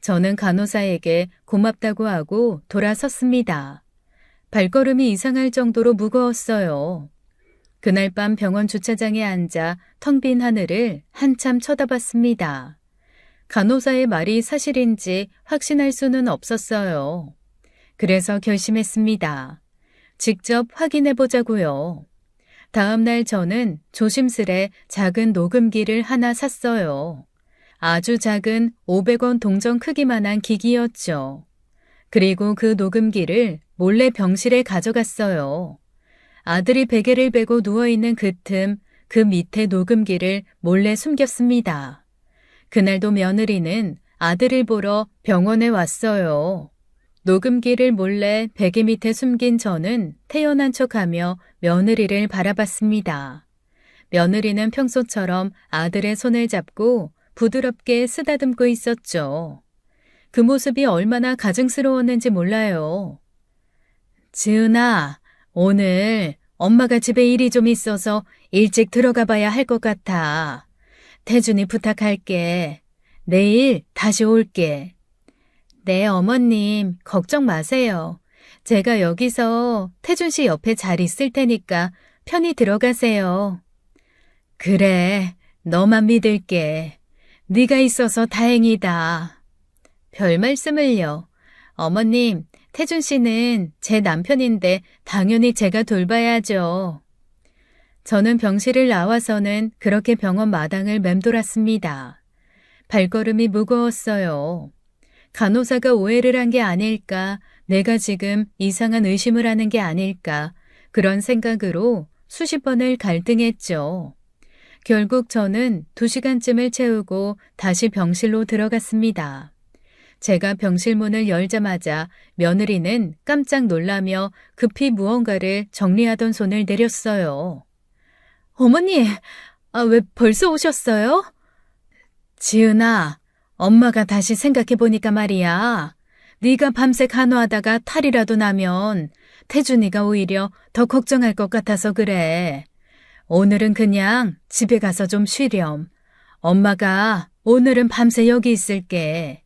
저는 간호사에게 고맙다고 하고 돌아섰습니다. 발걸음이 이상할 정도로 무거웠어요. 그날 밤 병원 주차장에 앉아 텅 빈 하늘을 한참 쳐다봤습니다. 간호사의 말이 사실인지 확신할 수는 없었어요. 그래서 결심했습니다. 직접 확인해 보자고요. 다음 날 저는 조심스레 작은 녹음기를 하나 샀어요. 아주 작은 500원 동전 크기만한 기기였죠. 그리고 그 녹음기를 몰래 병실에 가져갔어요. 아들이 베개를 베고 누워있는 그 틈, 그 밑에 녹음기를 몰래 숨겼습니다. 그날도 며느리는 아들을 보러 병원에 왔어요. 녹음기를 몰래 베개 밑에 숨긴 저는 태연한 척하며 며느리를 바라봤습니다. 며느리는 평소처럼 아들의 손을 잡고 부드럽게 쓰다듬고 있었죠. 그 모습이 얼마나 가증스러웠는지 몰라요. 지은아, 오늘 엄마가 집에 일이 좀 있어서 일찍 들어가 봐야 할 것 같아. 태준이 부탁할게. 내일 다시 올게. 네, 어머님, 걱정 마세요. 제가 여기서 태준 씨 옆에 잘 있을 테니까 편히 들어가세요. 그래, 너만 믿을게. 네가 있어서 다행이다. 별 말씀을요. 어머님, 태준 씨는 제 남편인데 당연히 제가 돌봐야죠. 저는 병실을 나와서는 그렇게 병원 마당을 맴돌았습니다. 발걸음이 무거웠어요. 간호사가 오해를 한 게 아닐까, 내가 지금 이상한 의심을 하는 게 아닐까, 그런 생각으로 수십 번을 갈등했죠. 결국 저는 2시간쯤을 채우고 다시 병실로 들어갔습니다. 제가 병실 문을 열자마자 며느리는 깜짝 놀라며 급히 무언가를 정리하던 손을 내렸어요. 어머니, 왜 벌써 오셨어요? 지은아, 엄마가 다시 생각해보니까 말이야. 네가 밤새 간호하다가 탈이라도 나면 태준이가 오히려 더 걱정할 것 같아서 그래. 오늘은 그냥 집에 가서 좀 쉬렴. 엄마가 오늘은 밤새 여기 있을게.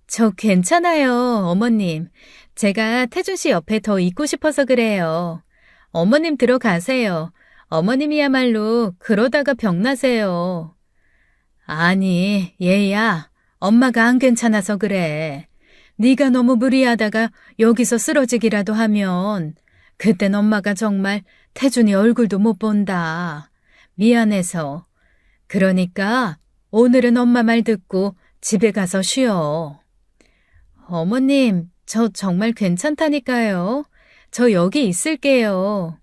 저 괜찮아요, 어머님. 제가 태준 씨 옆에 더 있고 싶어서 그래요. 어머님 들어가세요. 어머님이야말로 그러다가 병나세요. 아니, 얘야, 엄마가 안 괜찮아서 그래. 네가 너무 무리하다가 여기서 쓰러지기라도 하면 그땐 엄마가 정말 태준이 얼굴도 못 본다. 미안해서. 그러니까 오늘은 엄마 말 듣고 집에 가서 쉬어. 어머님, 저 정말 괜찮다니까요. 저 여기 있을게요.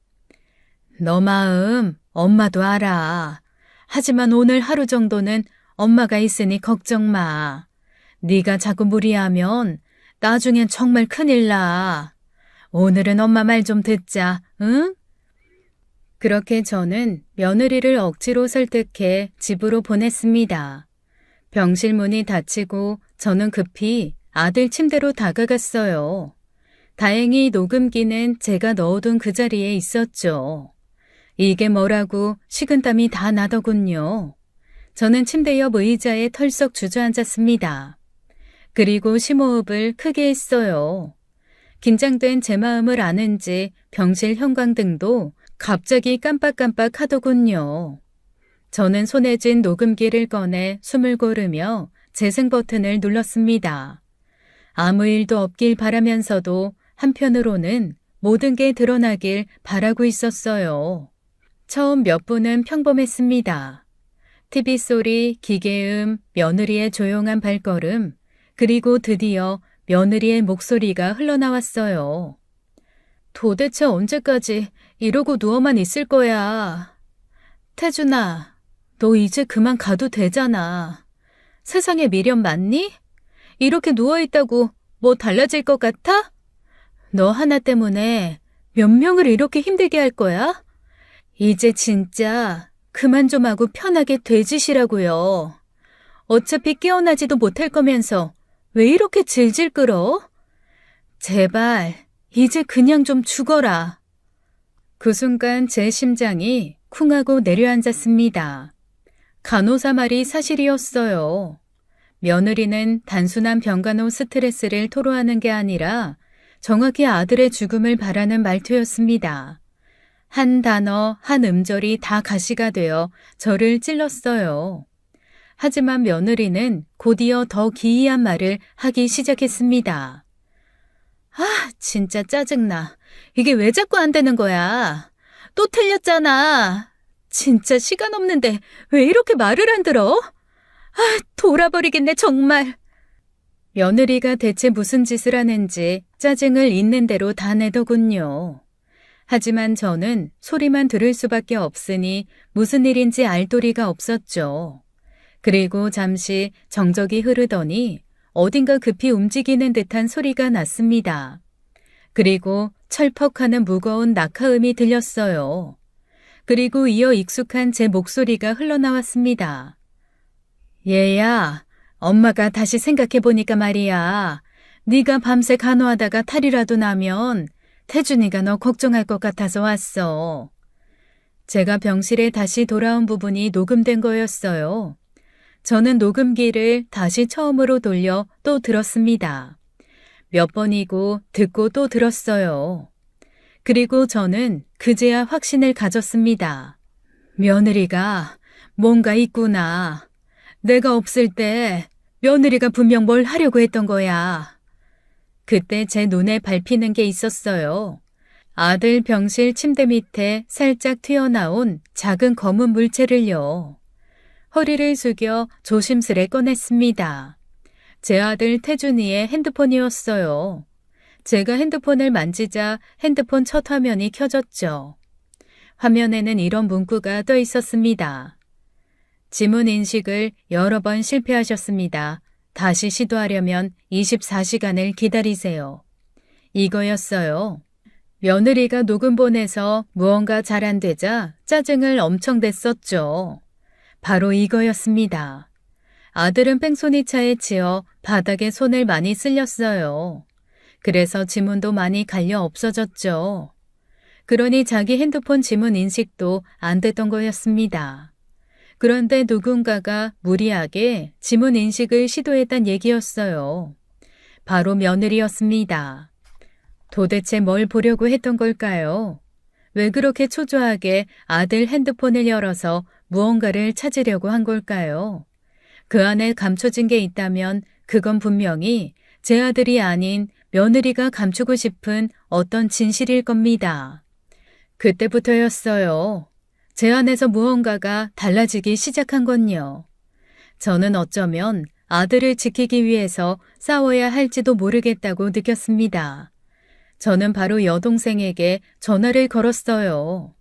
너 마음 엄마도 알아. 하지만 오늘 하루 정도는 엄마가 있으니 걱정 마. 네가 자꾸 무리하면 나중엔 정말 큰일 나. 오늘은 엄마 말 좀 듣자, 응? 그렇게 저는 며느리를 억지로 설득해 집으로 보냈습니다. 병실 문이 닫히고 저는 급히 아들 침대로 다가갔어요. 다행히 녹음기는 제가 넣어둔 그 자리에 있었죠. 이게 뭐라고 식은땀이 다 나더군요. 저는 침대 옆 의자에 털썩 주저앉았습니다. 그리고 심호흡을 크게 했어요. 긴장된 제 마음을 아는지 병실 형광등도 갑자기 깜빡깜빡 하더군요. 저는 손에 쥔 녹음기를 꺼내 숨을 고르며 재생 버튼을 눌렀습니다. 아무 일도 없길 바라면서도 한편으로는 모든 게 드러나길 바라고 있었어요. 처음 몇 분은 평범했습니다. TV 소리, 기계음, 며느리의 조용한 발걸음, 그리고 드디어 며느리의 목소리가 흘러나왔어요. 도대체 언제까지 이러고 누워만 있을 거야. 태준아, 너 이제 그만 가도 되잖아. 세상에 미련 많니? 이렇게 누워있다고 뭐 달라질 것 같아? 너 하나 때문에 몇 명을 이렇게 힘들게 할 거야? 이제 진짜 그만 좀 하고 편하게 되지시라고요. 어차피 깨어나지도 못할 거면서 왜 이렇게 질질 끌어? 제발 이제 그냥 좀 죽어라. 그 순간 제 심장이 쿵 하고 내려앉았습니다. 간호사 말이 사실이었어요. 며느리는 단순한 병간호 스트레스를 토로하는 게 아니라 정확히 아들의 죽음을 바라는 말투였습니다. 한 단어, 한 음절이 다 가시가 되어 저를 찔렀어요. 하지만 며느리는 곧이어 더 기이한 말을 하기 시작했습니다. 아, 진짜 짜증나. 이게 왜 자꾸 안 되는 거야? 또 틀렸잖아. 진짜 시간 없는데 왜 이렇게 말을 안 들어? 아, 돌아버리겠네 정말. 며느리가 대체 무슨 짓을 하는지 짜증을 있는 대로 다 내더군요. 하지만 저는 소리만 들을 수밖에 없으니 무슨 일인지 알 도리가 없었죠. 그리고 잠시 정적이 흐르더니 어딘가 급히 움직이는 듯한 소리가 났습니다. 그리고 철퍽하는 무거운 낙하음이 들렸어요. 그리고 이어 익숙한 제 목소리가 흘러나왔습니다. 얘야, 엄마가 다시 생각해보니까 말이야. 네가 밤새 간호하다가 탈이라도 나면 태준이가 너 걱정할 것 같아서 왔어. 제가 병실에 다시 돌아온 부분이 녹음된 거였어요. 저는 녹음기를 다시 처음으로 돌려 또 들었습니다. 몇 번이고 듣고 또 들었어요. 그리고 저는 그제야 확신을 가졌습니다. 며느리가 뭔가 있구나. 내가 없을 때 며느리가 분명 뭘 하려고 했던 거야. 그때 제 눈에 밟히는 게 있었어요. 아들 병실 침대 밑에 살짝 튀어나온 작은 검은 물체를요. 허리를 숙여 조심스레 꺼냈습니다. 제 아들 태준이의 핸드폰이었어요. 제가 핸드폰을 만지자 핸드폰 첫 화면이 켜졌죠. 화면에는 이런 문구가 떠 있었습니다. 지문 인식을 여러 번 실패하셨습니다. 다시 시도하려면 24시간을 기다리세요. 이거였어요. 며느리가 녹음본에서 무언가 잘 안 되자 짜증을 엄청 냈었죠. 바로 이거였습니다. 아들은 뺑소니 차에 치여 바닥에 손을 많이 쓸렸어요. 그래서 지문도 많이 갈려 없어졌죠. 그러니 자기 핸드폰 지문 인식도 안 됐던 거였습니다. 그런데 누군가가 무리하게 지문 인식을 시도했단 얘기였어요. 바로 며느리였습니다. 도대체 뭘 보려고 했던 걸까요? 왜 그렇게 초조하게 아들 핸드폰을 열어서 무언가를 찾으려고 한 걸까요? 그 안에 감춰진 게 있다면 그건 분명히 제 아들이 아닌 며느리가 감추고 싶은 어떤 진실일 겁니다. 그때부터였어요. 제 안에서 무언가가 달라지기 시작한 건요. 저는 어쩌면 아들을 지키기 위해서 싸워야 할지도 모르겠다고 느꼈습니다. 저는 바로 여동생에게 전화를 걸었어요.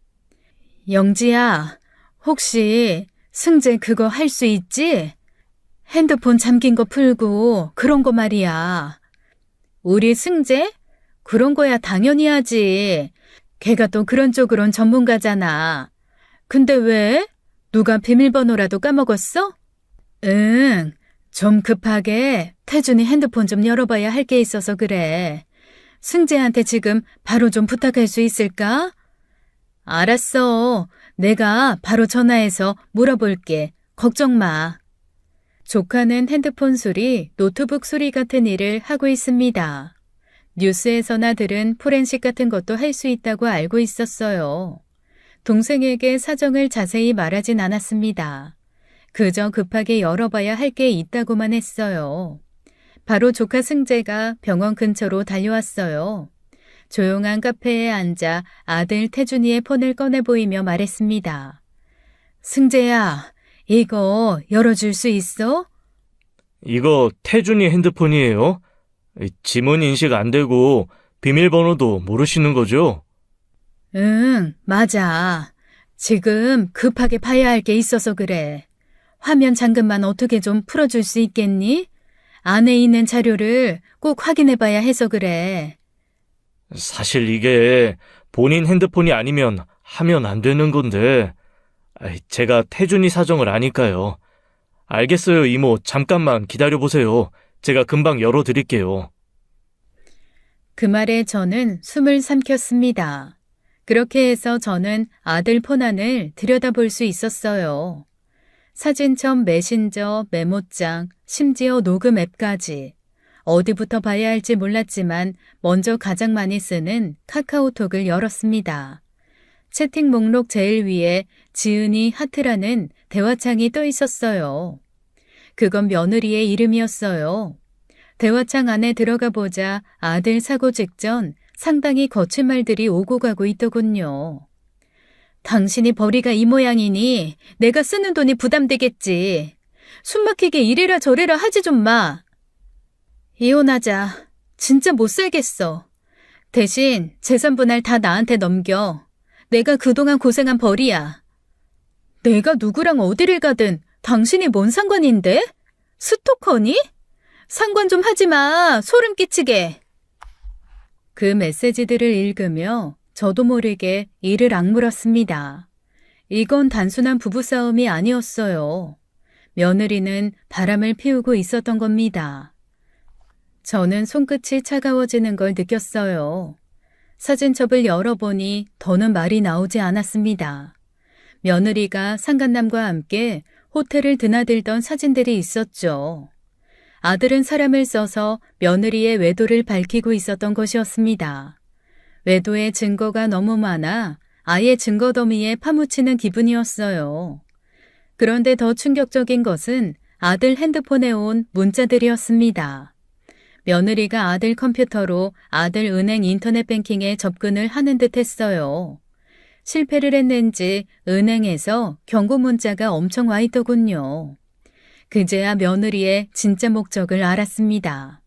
영지야, 혹시 승재 그거 할 수 있지? 핸드폰 잠긴 거 풀고 그런 거 말이야. 우리 승재? 그런 거야 당연히 하지. 걔가 또 그런 쪽으론 전문가잖아. 근데 왜? 누가 비밀번호라도 까먹었어? 응, 좀 급하게 태준이 핸드폰 좀 열어봐야 할 게 있어서 그래. 승재한테 지금 바로 좀 부탁할 수 있을까? 알았어. 내가 바로 전화해서 물어볼게. 걱정 마. 조카는 핸드폰 소리, 노트북 소리 같은 일을 하고 있습니다. 뉴스에서나 들은 포렌식 같은 것도 할 수 있다고 알고 있었어요. 동생에게 사정을 자세히 말하진 않았습니다. 그저 급하게 열어봐야 할 게 있다고만 했어요. 바로 조카 승재가 병원 근처로 달려왔어요. 조용한 카페에 앉아 아들 태준이의 폰을 꺼내 보이며 말했습니다. 승재야, 이거 열어줄 수 있어? 이거 태준이 핸드폰이에요? 지문 인식 안 되고 비밀번호도 모르시는 거죠? 응, 맞아. 지금 급하게 봐야 할 게 있어서 그래. 화면 잠금만 어떻게 좀 풀어줄 수 있겠니? 안에 있는 자료를 꼭 확인해 봐야 해서 그래. 사실 이게 본인 핸드폰이 아니면 하면 안 되는 건데, 제가 태준이 사정을 아니까요. 알겠어요, 이모. 잠깐만 기다려보세요. 제가 금방 열어드릴게요. 그 말에 저는 숨을 삼켰습니다. 그렇게 해서 저는 아들 폰안을 들여다볼 수 있었어요. 사진첩, 메신저, 메모장, 심지어 녹음 앱까지. 어디부터 봐야 할지 몰랐지만 먼저 가장 많이 쓰는 카카오톡을 열었습니다. 채팅 목록 제일 위에 지은이 하트라는 대화창이 떠 있었어요. 그건 며느리의 이름이었어요. 대화창 안에 들어가 보자 아들 사고 직전 상당히 거친 말들이 오고 가고 있더군요. 당신이 벌이가 이 모양이니 내가 쓰는 돈이 부담되겠지. 숨막히게 이래라 저래라 하지 좀 마. 이혼하자. 진짜 못 살겠어. 대신 재산 분할 다 나한테 넘겨. 내가 그동안 고생한 벌이야. 내가 누구랑 어디를 가든 당신이 뭔 상관인데? 스토커니? 상관 좀 하지 마. 소름 끼치게. 그 메시지들을 읽으며 저도 모르게 이를 악물었습니다. 이건 단순한 부부싸움이 아니었어요. 며느리는 바람을 피우고 있었던 겁니다. 저는 손끝이 차가워지는 걸 느꼈어요. 사진첩을 열어보니 더는 말이 나오지 않았습니다. 며느리가 상간남과 함께 호텔을 드나들던 사진들이 있었죠. 아들은 사람을 써서 며느리의 외도를 밝히고 있었던 것이었습니다. 외도의 증거가 너무 많아 아예 증거 더미에 파묻히는 기분이었어요. 그런데 더 충격적인 것은 아들 핸드폰에 온 문자들이었습니다. 며느리가 아들 컴퓨터로 아들 은행 인터넷 뱅킹에 접근을 하는 듯 했어요. 실패를 했는지 은행에서 경고 문자가 엄청 와 있더군요. 그제야 며느리의 진짜 목적을 알았습니다.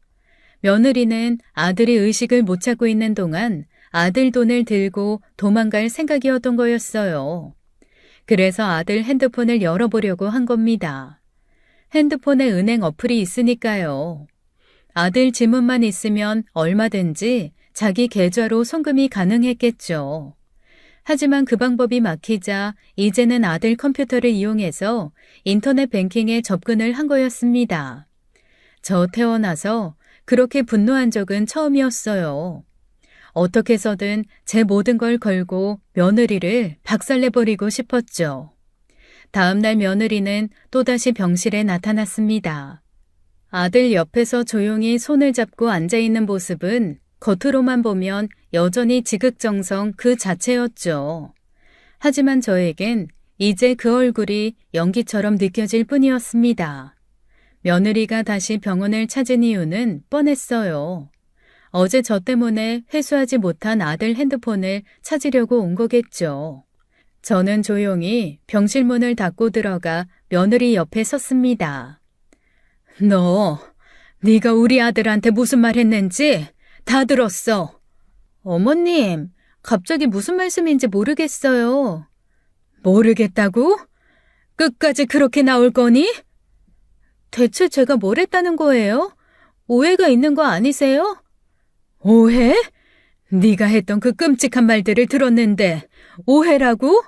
며느리는 아들이 의식을 못 찾고 있는 동안 아들 돈을 들고 도망갈 생각이었던 거였어요. 그래서 아들 핸드폰을 열어보려고 한 겁니다. 핸드폰에 은행 어플이 있으니까요. 아들 지문만 있으면 얼마든지 자기 계좌로 송금이 가능했겠죠. 하지만 그 방법이 막히자 이제는 아들 컴퓨터를 이용해서 인터넷 뱅킹에 접근을 한 거였습니다. 저 태어나서 그렇게 분노한 적은 처음이었어요. 어떻게 해서든 제 모든 걸 걸고 며느리를 박살내버리고 싶었죠. 다음 날 며느리는 또다시 병실에 나타났습니다. 아들 옆에서 조용히 손을 잡고 앉아있는 모습은 겉으로만 보면 여전히 지극정성 그 자체였죠. 하지만 저에겐 이제 그 얼굴이 연기처럼 느껴질 뿐이었습니다. 며느리가 다시 병원을 찾은 이유는 뻔했어요. 어제 저 때문에 회수하지 못한 아들 핸드폰을 찾으려고 온 거겠죠. 저는 조용히 병실 문을 닫고 들어가 며느리 옆에 섰습니다. 네가 우리 아들한테 무슨 말 했는지 다 들었어. 어머님, 갑자기 무슨 말씀인지 모르겠어요. 모르겠다고? 끝까지 그렇게 나올 거니? 대체 제가 뭘 했다는 거예요? 오해가 있는 거 아니세요? 오해? 네가 했던 그 끔찍한 말들을 들었는데 오해라고?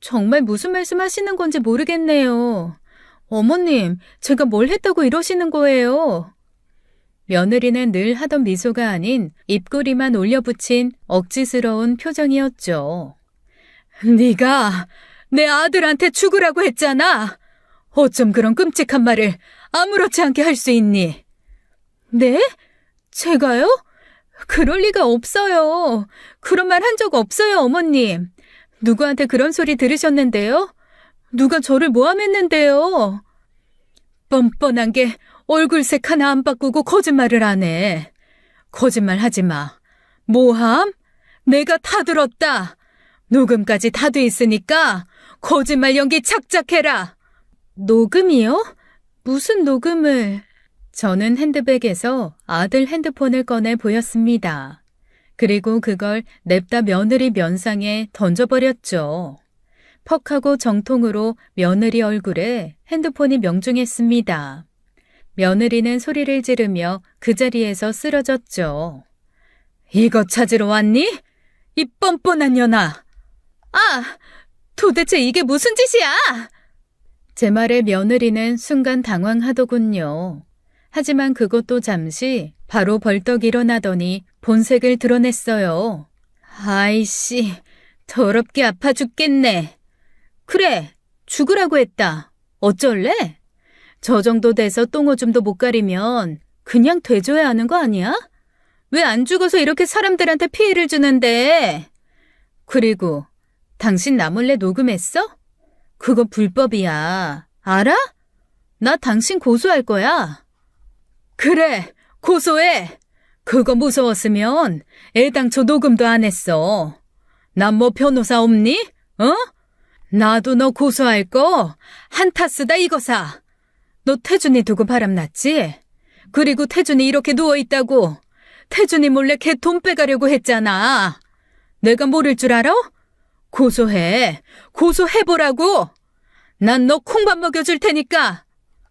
정말 무슨 말씀하시는 건지 모르겠네요. 어머님, 제가 뭘 했다고 이러시는 거예요? 며느리는 늘 하던 미소가 아닌 입꼬리만 올려붙인 억지스러운 표정이었죠. 네가 내 아들한테 죽으라고 했잖아. 어쩜 그런 끔찍한 말을 아무렇지 않게 할 수 있니? 네? 제가요? 그럴 리가 없어요. 그런 말 한 적 없어요, 어머님. 누구한테 그런 소리 들으셨는데요? 누가 저를 모함했는데요? 뻔뻔한 게 얼굴색 하나 안 바꾸고 거짓말을 하네. 거짓말 하지 마. 모함? 내가 다 들었다. 녹음까지 다 돼 있으니까 거짓말 연기 착착해라. 녹음이요? 무슨 녹음을? 저는 핸드백에서 아들 핸드폰을 꺼내 보였습니다. 그리고 그걸 냅다 며느리 면상에 던져버렸죠. 퍽하고 정통으로 며느리 얼굴에 핸드폰이 명중했습니다. 며느리는 소리를 지르며 그 자리에서 쓰러졌죠. 이거 찾으러 왔니? 이 뻔뻔한 년아! 아! 도대체 이게 무슨 짓이야! 제 말에 며느리는 순간 당황하더군요. 하지만 그것도 잠시 바로 벌떡 일어나더니 본색을 드러냈어요. 아이씨, 더럽게 아파 죽겠네. 그래, 죽으라고 했다. 어쩔래? 저 정도 돼서 똥오줌도 못 가리면 그냥 돼줘야 하는 거 아니야? 왜 안 죽어서 이렇게 사람들한테 피해를 주는데? 그리고 당신 나 몰래 녹음했어? 그거 불법이야. 알아? 나 당신 고소할 거야. 그래, 고소해. 그거 무서웠으면 애당초 녹음도 안 했어. 난 뭐 변호사 없니? 어? 나도 너 고소할 거 한타 쓰다 이거사. 너 태준이 두고 바람났지? 그리고 태준이 이렇게 누워있다고. 태준이 몰래 걔 돈 빼가려고 했잖아. 내가 모를 줄 알아? 고소해. 고소해보라고. 난 너 콩밥 먹여줄 테니까.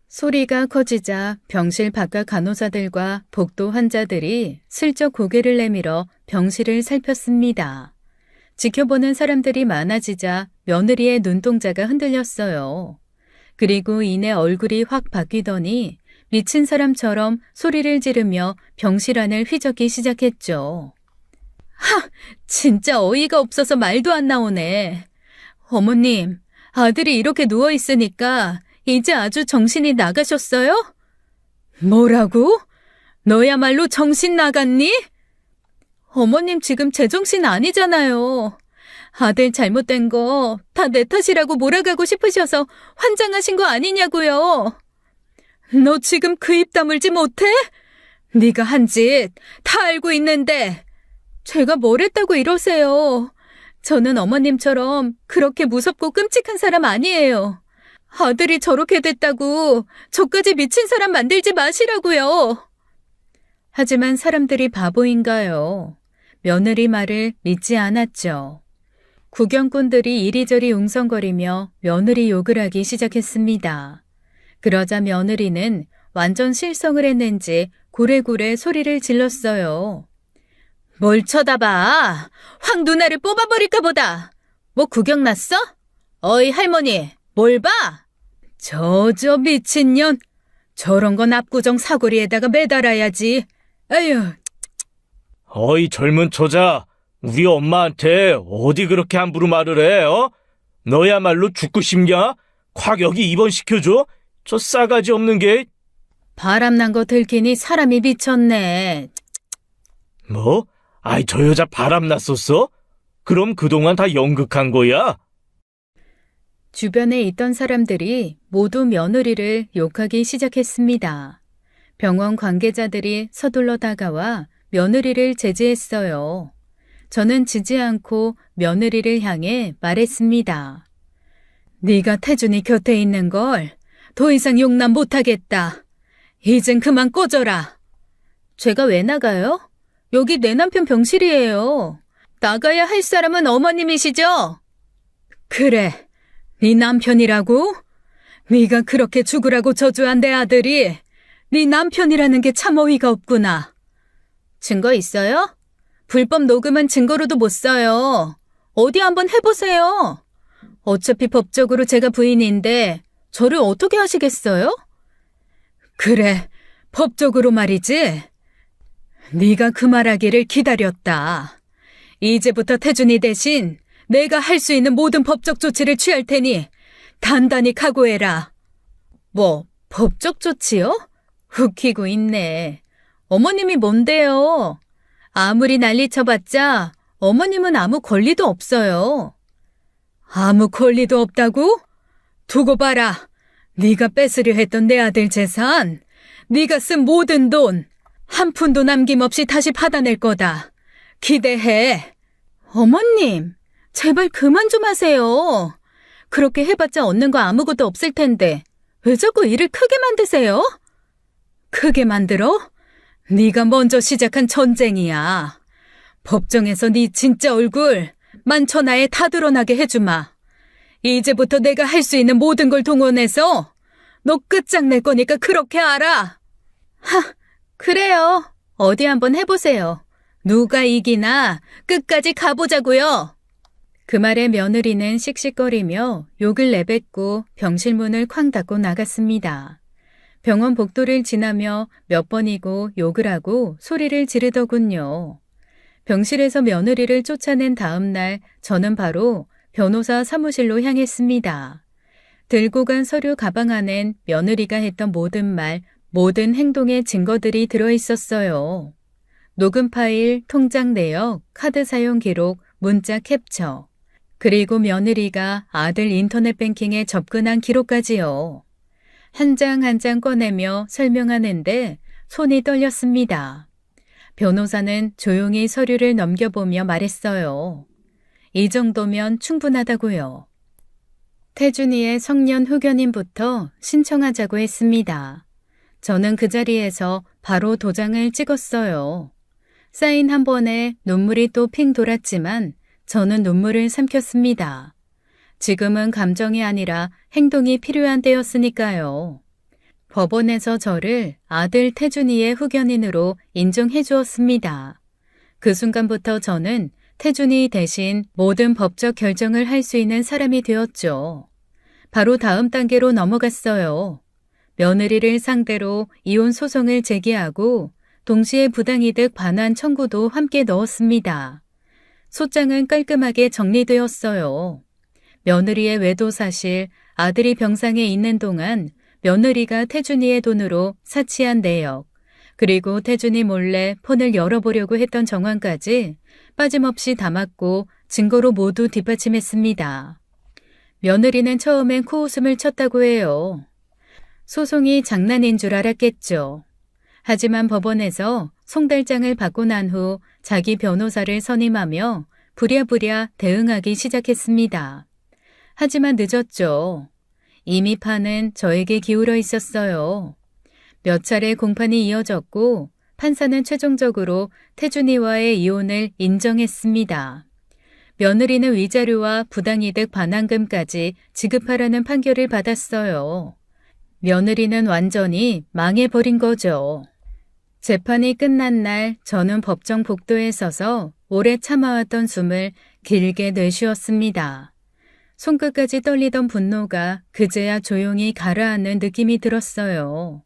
소리가 커지자 병실 바깥 간호사들과 복도 환자들이 슬쩍 고개를 내밀어 병실을 살폈습니다. 지켜보는 사람들이 많아지자 며느리의 눈동자가 흔들렸어요. 그리고 이내 얼굴이 확 바뀌더니 미친 사람처럼 소리를 지르며 병실 안을 휘젓기 시작했죠. 하! 진짜 어이가 없어서 말도 안 나오네. 어머님, 아들이 이렇게 누워있으니까 이제 아주 정신이 나가셨어요? 뭐라고? 너야말로 정신 나갔니? 어머님 지금 제정신 아니잖아요. 아들 잘못된 거 다 내 탓이라고 몰아가고 싶으셔서 환장하신 거 아니냐고요. 너 지금 그 입 다물지 못해? 네가 한 짓 다 알고 있는데. 제가 뭘 했다고 이러세요. 저는 어머님처럼 그렇게 무섭고 끔찍한 사람 아니에요. 아들이 저렇게 됐다고 저까지 미친 사람 만들지 마시라고요. 하지만 사람들이 바보인가요? 며느리 말을 믿지 않았죠. 구경꾼들이 이리저리 웅성거리며 며느리 욕을 하기 시작했습니다. 그러자 며느리는 완전 실성을 했는지 고래고래 소리를 질렀어요. 뭘 쳐다봐? 확 누나를 뽑아버릴까 보다. 뭐 구경 났어? 어이 할머니, 뭘 봐? 저 미친년. 저런 건 압구정 사거리에다가 매달아야지. 아휴. 어이 젊은 처자, 우리 엄마한테 어디 그렇게 함부로 말을 해, 어? 너야말로 죽고 싶냐? 콱 여기 입원시켜줘? 저 싸가지 없는 게. 바람난 거 들키니 사람이 미쳤네. 뭐? 아이 저 여자 바람났었어? 그럼 그동안 다 연극한 거야? 주변에 있던 사람들이 모두 며느리를 욕하기 시작했습니다. 병원 관계자들이 서둘러 다가와 며느리를 제지했어요. 저는 지지 않고 며느리를 향해 말했습니다. 네가 태준이 곁에 있는 걸 더 이상 용납 못하겠다. 이젠 그만 꺼져라. 제가 왜 나가요? 여기 내 남편 병실이에요. 나가야 할 사람은 어머님이시죠? 그래, 네 남편이라고? 네가 그렇게 죽으라고 저주한 내 아들이 네 남편이라는 게 참 어이가 없구나. 증거 있어요? 불법 녹음은 증거로도 못 써요. 어디 한번 해보세요. 어차피 법적으로 제가 부인인데 저를 어떻게 하시겠어요? 그래, 법적으로 말이지. 네가 그 말하기를 기다렸다. 이제부터 태준이 대신 내가 할 수 있는 모든 법적 조치를 취할 테니 단단히 각오해라. 뭐, 법적 조치요? 웃기고 있네. 어머님이 뭔데요? 아무리 난리쳐봤자 어머님은 아무 권리도 없어요. 아무 권리도 없다고? 두고 봐라. 네가 뺏으려 했던 내 아들 재산, 네가 쓴 모든 돈, 한 푼도 남김없이 다시 받아낼 거다. 기대해. 어머님, 제발 그만 좀 하세요. 그렇게 해봤자 얻는 거 아무것도 없을 텐데 왜 자꾸 일을 크게 만드세요? 크게 만들어? 네가 먼저 시작한 전쟁이야. 법정에서 네 진짜 얼굴 만천하에 다 드러나게 해주마. 이제부터 내가 할 수 있는 모든 걸 동원해서 너 끝장낼 거니까 그렇게 알아. 그래요. 어디 한번 해보세요. 누가 이기나 끝까지 가보자고요. 그 말에 며느리는 씩씩거리며 욕을 내뱉고 병실 문을 쾅 닫고 나갔습니다. 병원 복도를 지나며 몇 번이고 욕을 하고 소리를 지르더군요. 병실에서 며느리를 쫓아낸 다음 날 저는 바로 변호사 사무실로 향했습니다. 들고 간 서류 가방 안엔 며느리가 했던 모든 말, 모든 행동의 증거들이 들어있었어요. 녹음 파일, 통장 내역, 카드 사용 기록, 문자 캡처, 그리고 며느리가 아들 인터넷 뱅킹에 접근한 기록까지요. 한 장 한 장 꺼내며 설명하는데 손이 떨렸습니다. 변호사는 조용히 서류를 넘겨보며 말했어요. 이 정도면 충분하다고요. 태준이의 성년 후견인부터 신청하자고 했습니다. 저는 그 자리에서 바로 도장을 찍었어요. 사인 한 번에 눈물이 또 핑 돌았지만 저는 눈물을 삼켰습니다. 지금은 감정이 아니라 행동이 필요한 때였으니까요. 법원에서 저를 아들 태준이의 후견인으로 인정해 주었습니다. 그 순간부터 저는 태준이 대신 모든 법적 결정을 할 수 있는 사람이 되었죠. 바로 다음 단계로 넘어갔어요. 며느리를 상대로 이혼 소송을 제기하고 동시에 부당이득 반환 청구도 함께 넣었습니다. 소장은 깔끔하게 정리되었어요. 며느리의 외도 사실, 아들이 병상에 있는 동안 며느리가 태준이의 돈으로 사치한 내역, 그리고 태준이 몰래 폰을 열어보려고 했던 정황까지 빠짐없이 담았고 증거로 모두 뒷받침했습니다. 며느리는 처음엔 코웃음을 쳤다고 해요. 소송이 장난인 줄 알았겠죠. 하지만 법원에서 송달장을 받고 난 후 자기 변호사를 선임하며 부랴부랴 대응하기 시작했습니다. 하지만 늦었죠. 이미 판은 저에게 기울어 있었어요. 몇 차례 공판이 이어졌고 판사는 최종적으로 태준이와의 이혼을 인정했습니다. 며느리는 위자료와 부당이득 반환금까지 지급하라는 판결을 받았어요. 며느리는 완전히 망해버린 거죠. 재판이 끝난 날 저는 법정 복도에 서서 오래 참아왔던 숨을 길게 내쉬었습니다. 손끝까지 떨리던 분노가 그제야 조용히 가라앉는 느낌이 들었어요.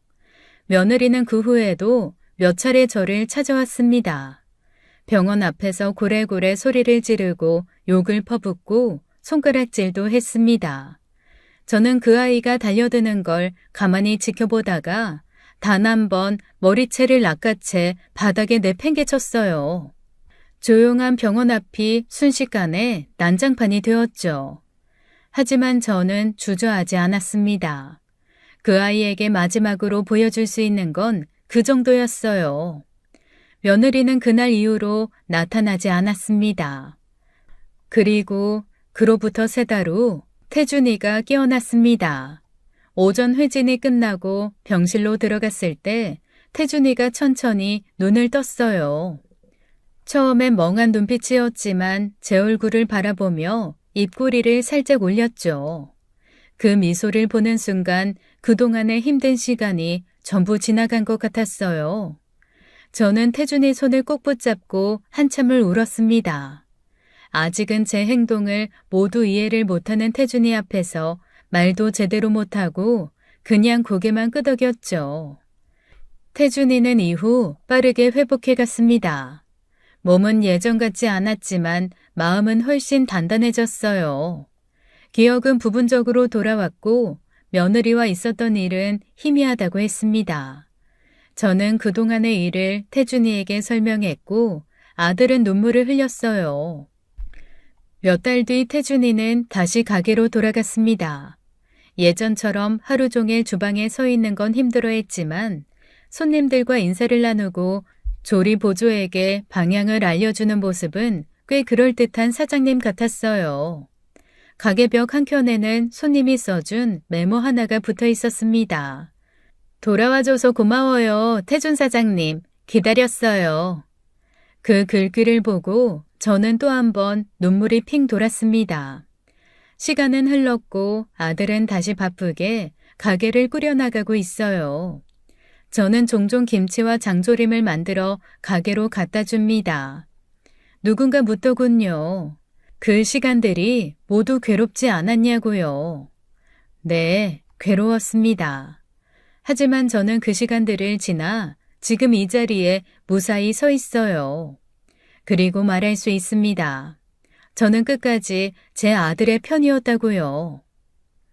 며느리는 그 후에도 몇 차례 저를 찾아왔습니다. 병원 앞에서 고래고래 소리를 지르고 욕을 퍼붓고 손가락질도 했습니다. 저는 그 아이가 달려드는 걸 가만히 지켜보다가 단 한 번 머리채를 낚아채 바닥에 내팽개쳤어요. 조용한 병원 앞이 순식간에 난장판이 되었죠. 하지만 저는 주저하지 않았습니다. 그 아이에게 마지막으로 보여줄 수 있는 건 그 정도였어요. 며느리는 그날 이후로 나타나지 않았습니다. 그리고 그로부터 3달 후 태준이가 깨어났습니다. 오전 회진이 끝나고 병실로 들어갔을 때 태준이가 천천히 눈을 떴어요. 처음엔 멍한 눈빛이었지만 제 얼굴을 바라보며 입꼬리를 살짝 올렸죠. 그 미소를 보는 순간 그동안의 힘든 시간이 전부 지나간 것 같았어요. 저는 태준이 손을 꼭 붙잡고 한참을 울었습니다. 아직은 제 행동을 모두 이해를 못하는 태준이 앞에서 말도 제대로 못하고 그냥 고개만 끄덕였죠. 태준이는 이후 빠르게 회복해 갔습니다. 몸은 예전 같지 않았지만 마음은 훨씬 단단해졌어요. 기억은 부분적으로 돌아왔고 며느리와 있었던 일은 희미하다고 했습니다. 저는 그동안의 일을 태준이에게 설명했고 아들은 눈물을 흘렸어요. 몇 달 뒤 태준이는 다시 가게로 돌아갔습니다. 예전처럼 하루 종일 주방에 서 있는 건 힘들어했지만 손님들과 인사를 나누고 조리 보조에게 방향을 알려주는 모습은 꽤 그럴듯한 사장님 같았어요. 가게 벽 한켠에는 손님이 써준 메모 하나가 붙어 있었습니다. 돌아와줘서 고마워요, 태준 사장님. 기다렸어요. 그 글귀를 보고 저는 또 한 번 눈물이 핑 돌았습니다. 시간은 흘렀고 아들은 다시 바쁘게 가게를 꾸려나가고 있어요. 저는 종종 김치와 장조림을 만들어 가게로 갖다 줍니다. 누군가 묻더군요. 그 시간들이 모두 괴롭지 않았냐고요. 네, 괴로웠습니다. 하지만 저는 그 시간들을 지나 지금 이 자리에 무사히 서 있어요. 그리고 말할 수 있습니다. 저는 끝까지 제 아들의 편이었다고요.